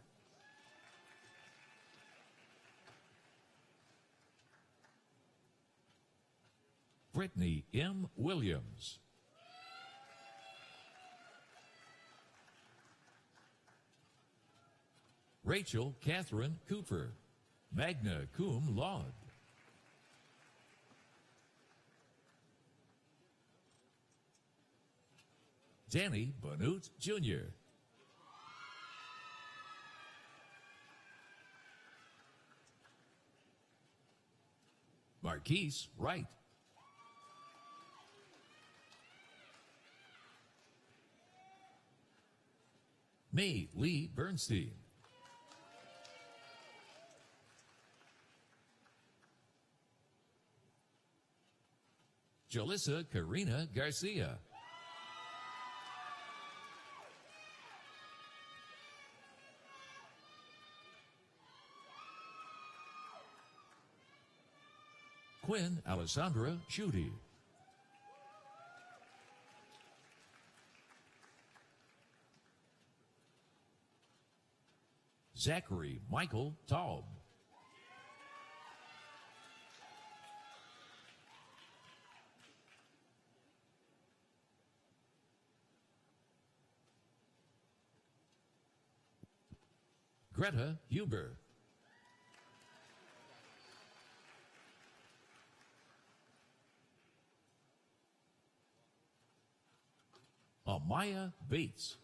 Brittany M. Williams. Rachel Catherine Cooper, magna cum laude. Danny Banut Jr. Marquise Wright. May Lee Bernstein. Jalissa Karina Garcia. Quinn Alessandra Schutte. Zachary Michael Taub. Greta Huber. Amaya Bates.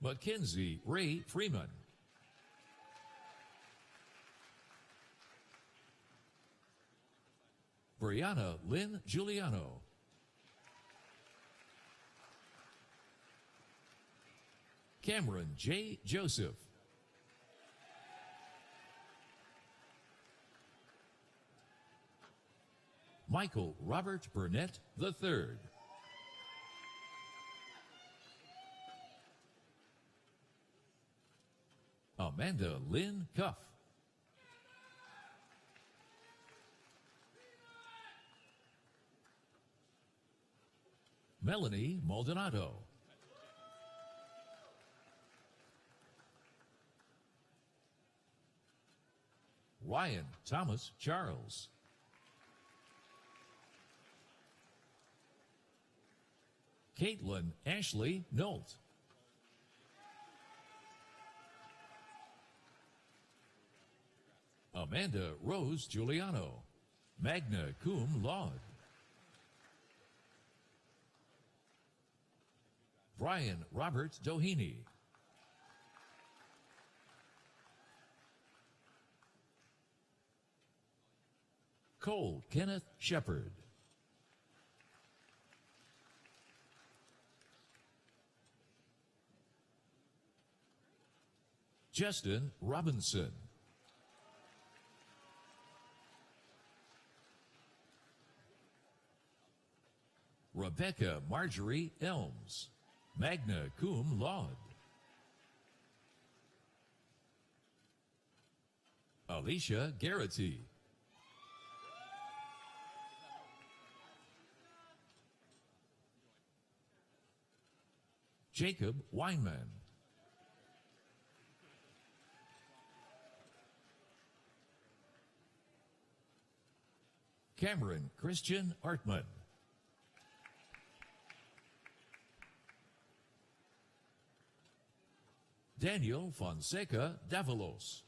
Mackenzie Ray Freeman. Brianna Lynn Giuliano. Cameron J. Joseph. Michael Robert Burnett III. Amanda Lynn Cuff. Melanie Maldonado. Ryan Thomas Charles. Caitlin Ashley Nolt. Amanda Rose Giuliano, magna cum laude. Brian Robert Doheny. Cole Kenneth Shepard. Justin Robinson. Rebecca Marjorie Elms, magna cum laude. Alicia Garrity. Jacob Weinman. Cameron Christian Artman. Daniel Fonseca Davalos.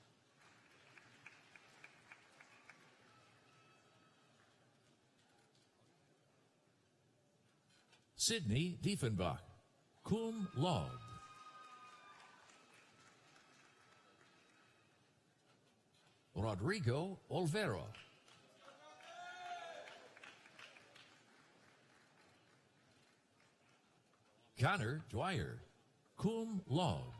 Sydney Diefenbach, cum laude. Rodrigo Olvera. Connor Dwyer, cum laude.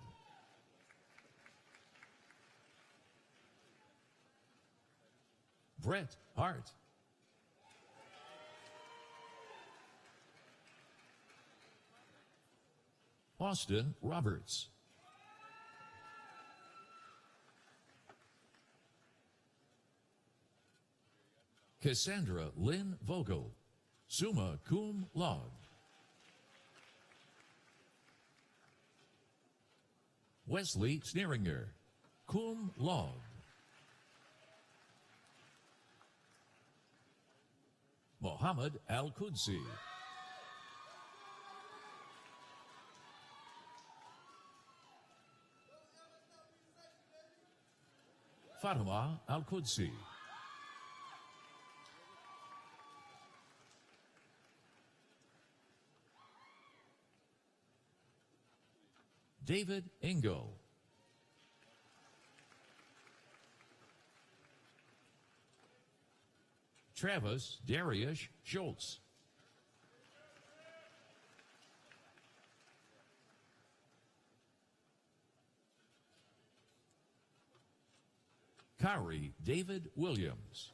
Brett Hart. Austin Roberts. Cassandra Lynn Vogel, summa cum laude. Wesley Sneeringer, cum laude. Mohammed Al-Qudsi. Fatima Al-Qudsi. David Engel. Travis Darius Schultz. Kari David Williams.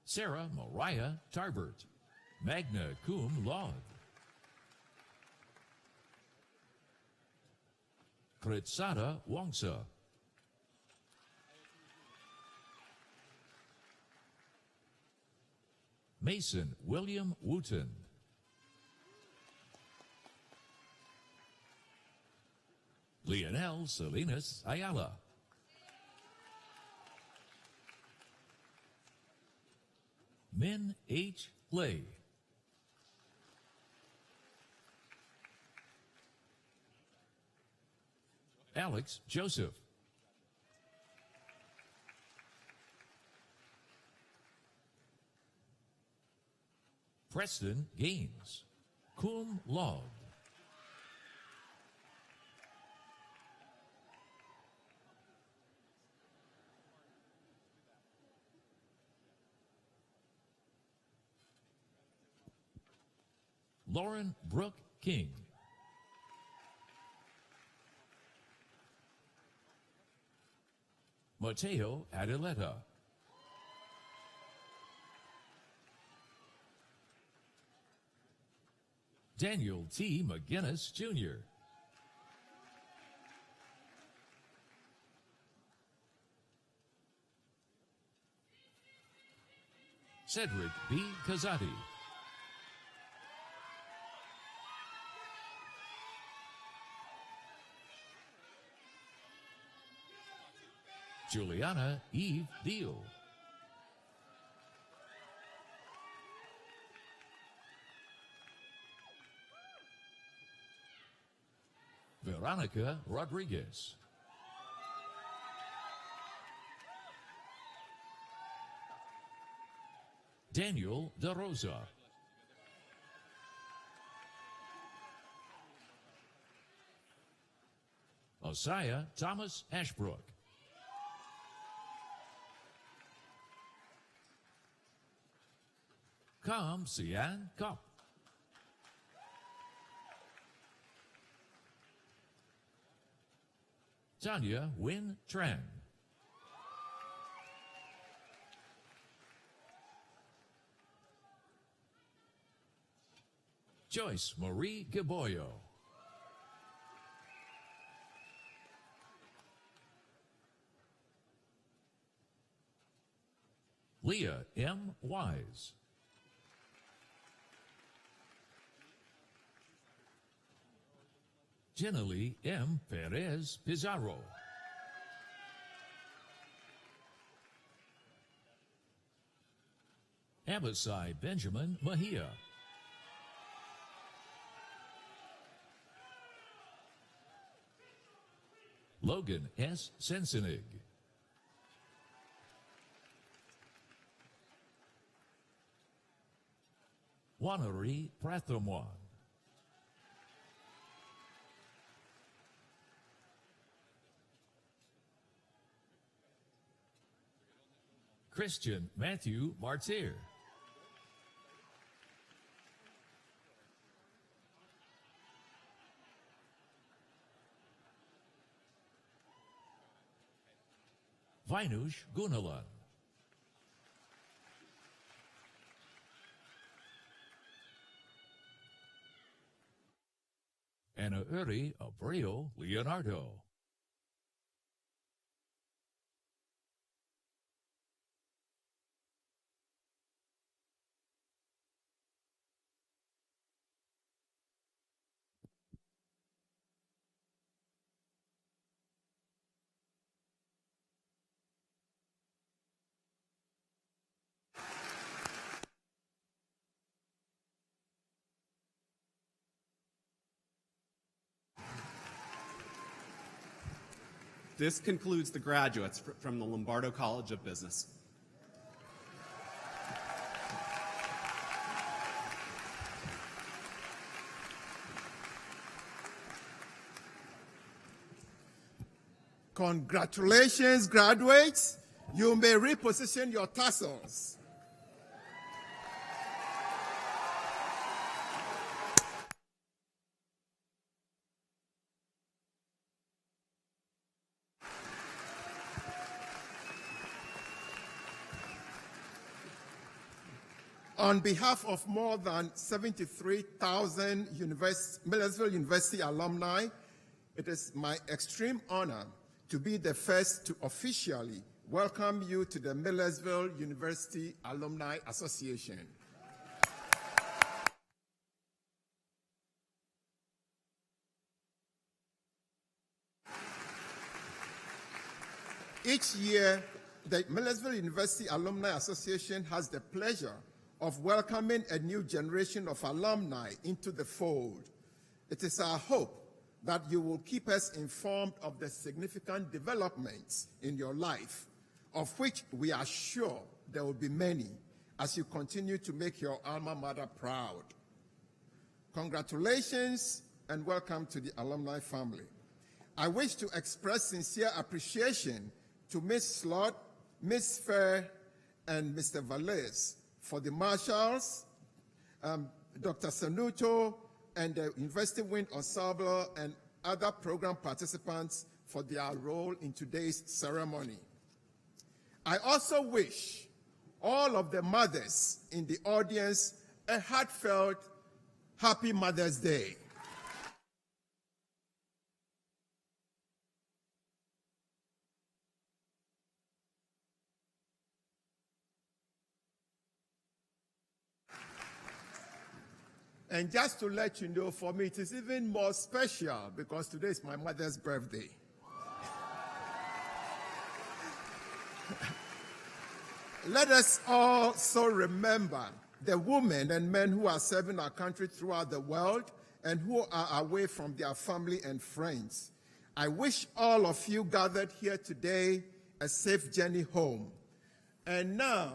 Sarah Mariah Tarbert, magna cum laude. Kritsada Wongsa. Mason William Wooten. Leonel Salinas Ayala. Min H. Lay. Alex Joseph. Preston Gaines, cum laude. Lauren Brooke King. Mateo Adeleta. Daniel T. McGinnis, Jr. Cedric B. Kazati. Juliana Eve Deal. Veronica Rodriguez. Daniel De Rosa. Osiah Thomas Ashbrook. Kam Sian Kop. Tanya Win Tran. Joyce Marie Gaboyo. Leah M. Wise. Jenalee M. Perez Pizarro. Abasai Benjamin Mejia. Logan S. Sensenig. Wanari Prathamwan. Christian Matthew Martyr. Vinush Gunalan. Anna Uri Abreu Leonardo. This concludes the graduates from the Lombardo College of Business. Congratulations, graduates. You may reposition your tassels. On behalf of more than 73,000 Millersville University alumni, it is my extreme honor to be the first to officially welcome you to the Millersville University Alumni Association. Each year, the Millersville University Alumni Association has the pleasure of welcoming a new generation of alumni into the fold. It is our hope that you will keep us informed of the significant developments in your life, of which we are sure there will be many as you continue to make your alma mater proud. Congratulations and welcome to the alumni family. I wish to express sincere appreciation to Ms. Slot, Ms. Fair, and Mr. Valles for the marshals, Dr. Sanuto, and the University Wind Ensemble and other program participants for their role in today's ceremony. I also wish all of the mothers in the audience a heartfelt Happy Mother's Day. And just to let you know, for me, it is even more special because today is my mother's birthday. Let us also remember the women and men who are serving our country throughout the world and who are away from their family and friends. I wish all of you gathered here today a safe journey home. And now,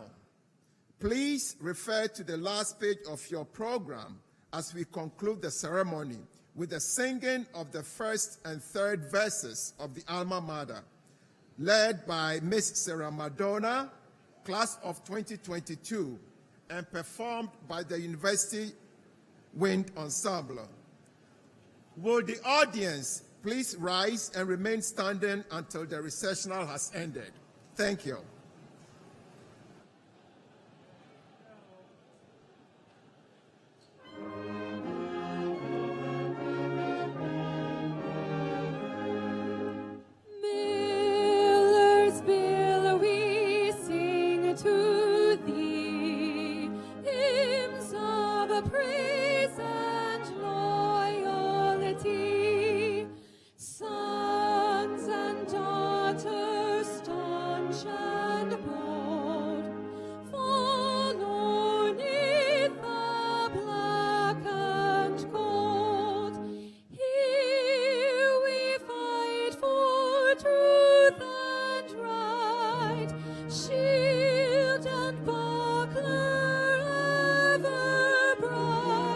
please refer to the last page of your program as we conclude the ceremony with the singing of the first and third verses of the Alma Mater, led by Miss Sarah Madonna, class of 2022, and performed by the University Wind Ensemble. Will the audience please rise and remain standing until the recessional has ended? Thank you. Shield and buckler ever bright.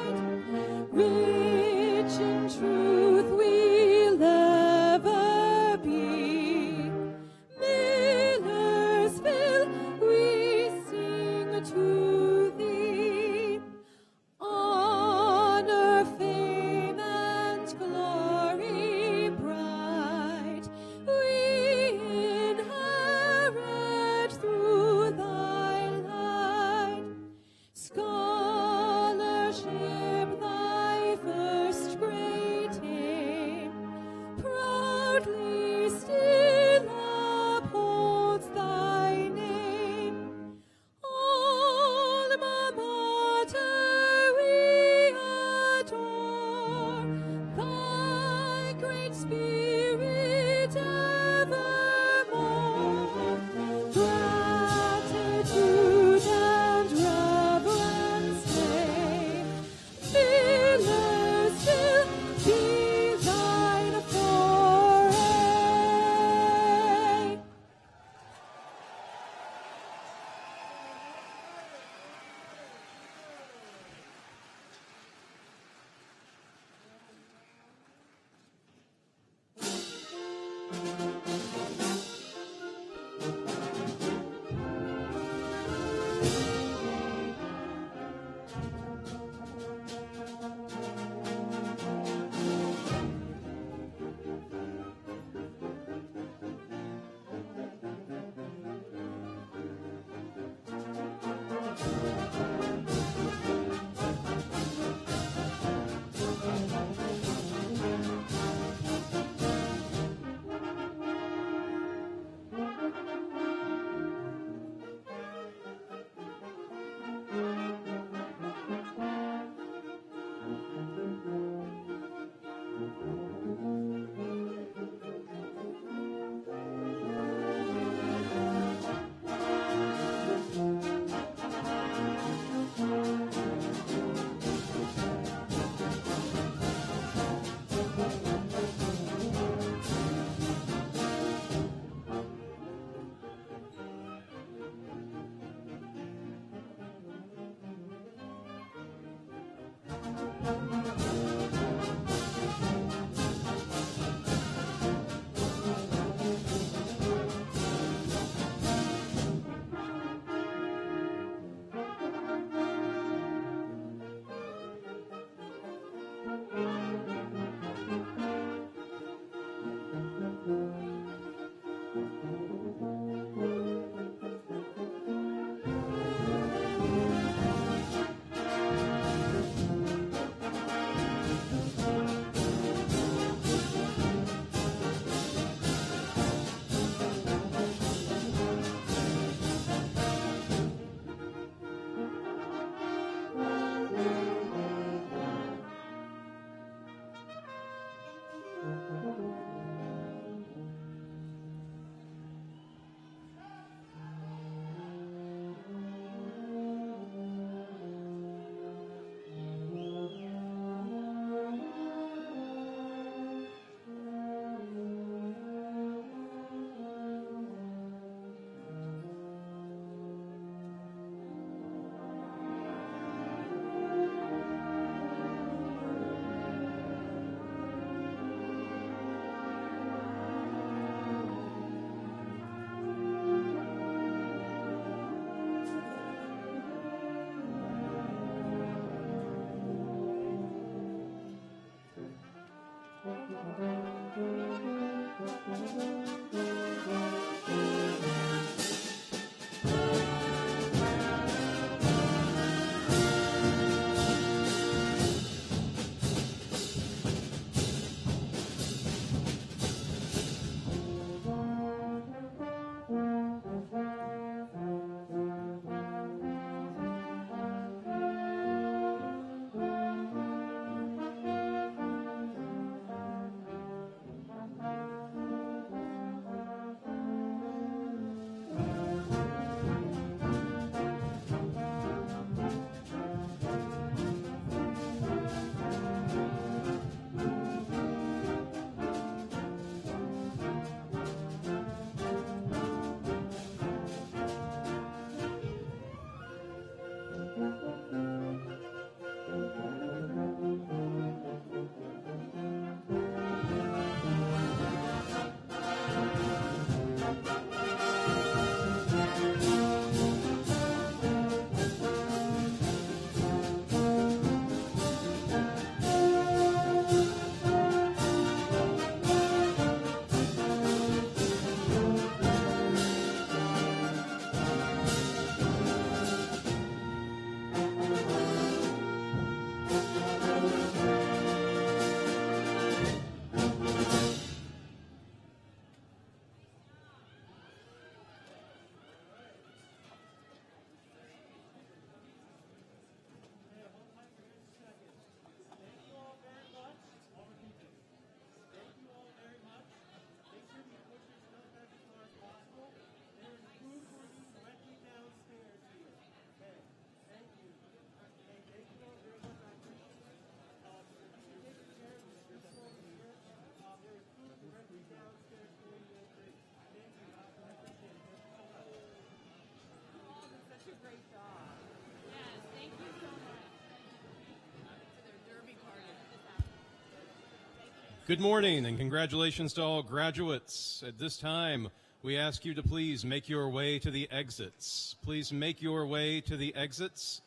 Good morning and congratulations to all graduates. At this time, we ask you to please make your way to the exits. Please make your way to the exits.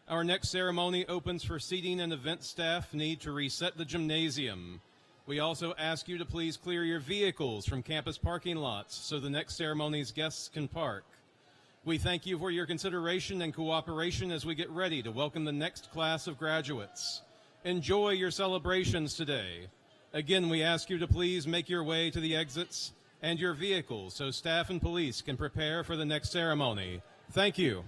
Our next ceremony opens for seating and event staff need to reset the gymnasium. We also ask you to please clear your vehicles from campus parking lots so the next ceremony's guests can park. We thank you for your consideration and cooperation as we get ready to welcome the next class of graduates. Enjoy your celebrations today. Again, we ask you to please make your way to the exits and your vehicles so staff and police can prepare for the next ceremony. Thank you.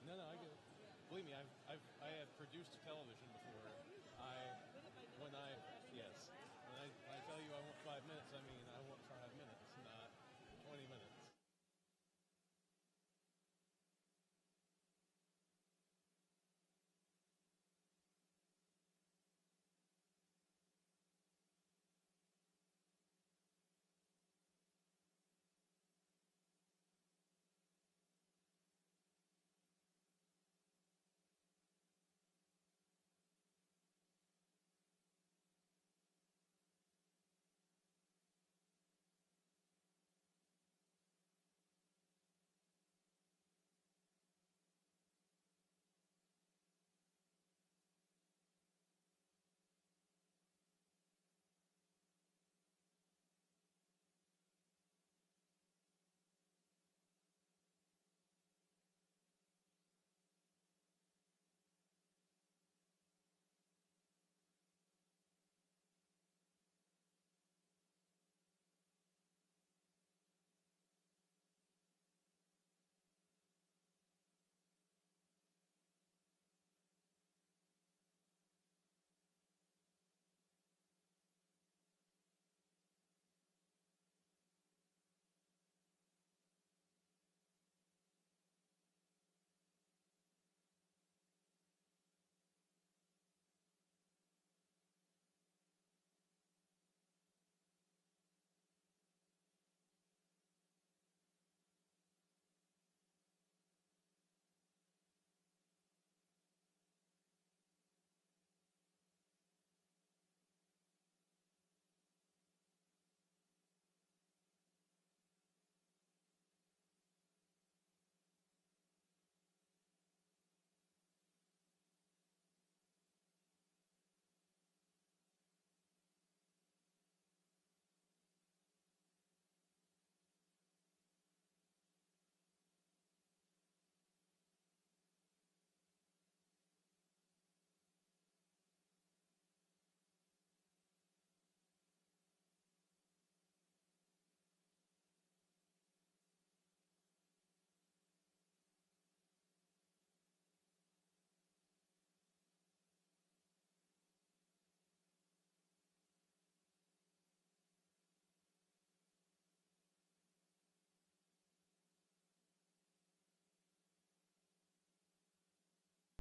No, I get it. Believe me, I have produced television before.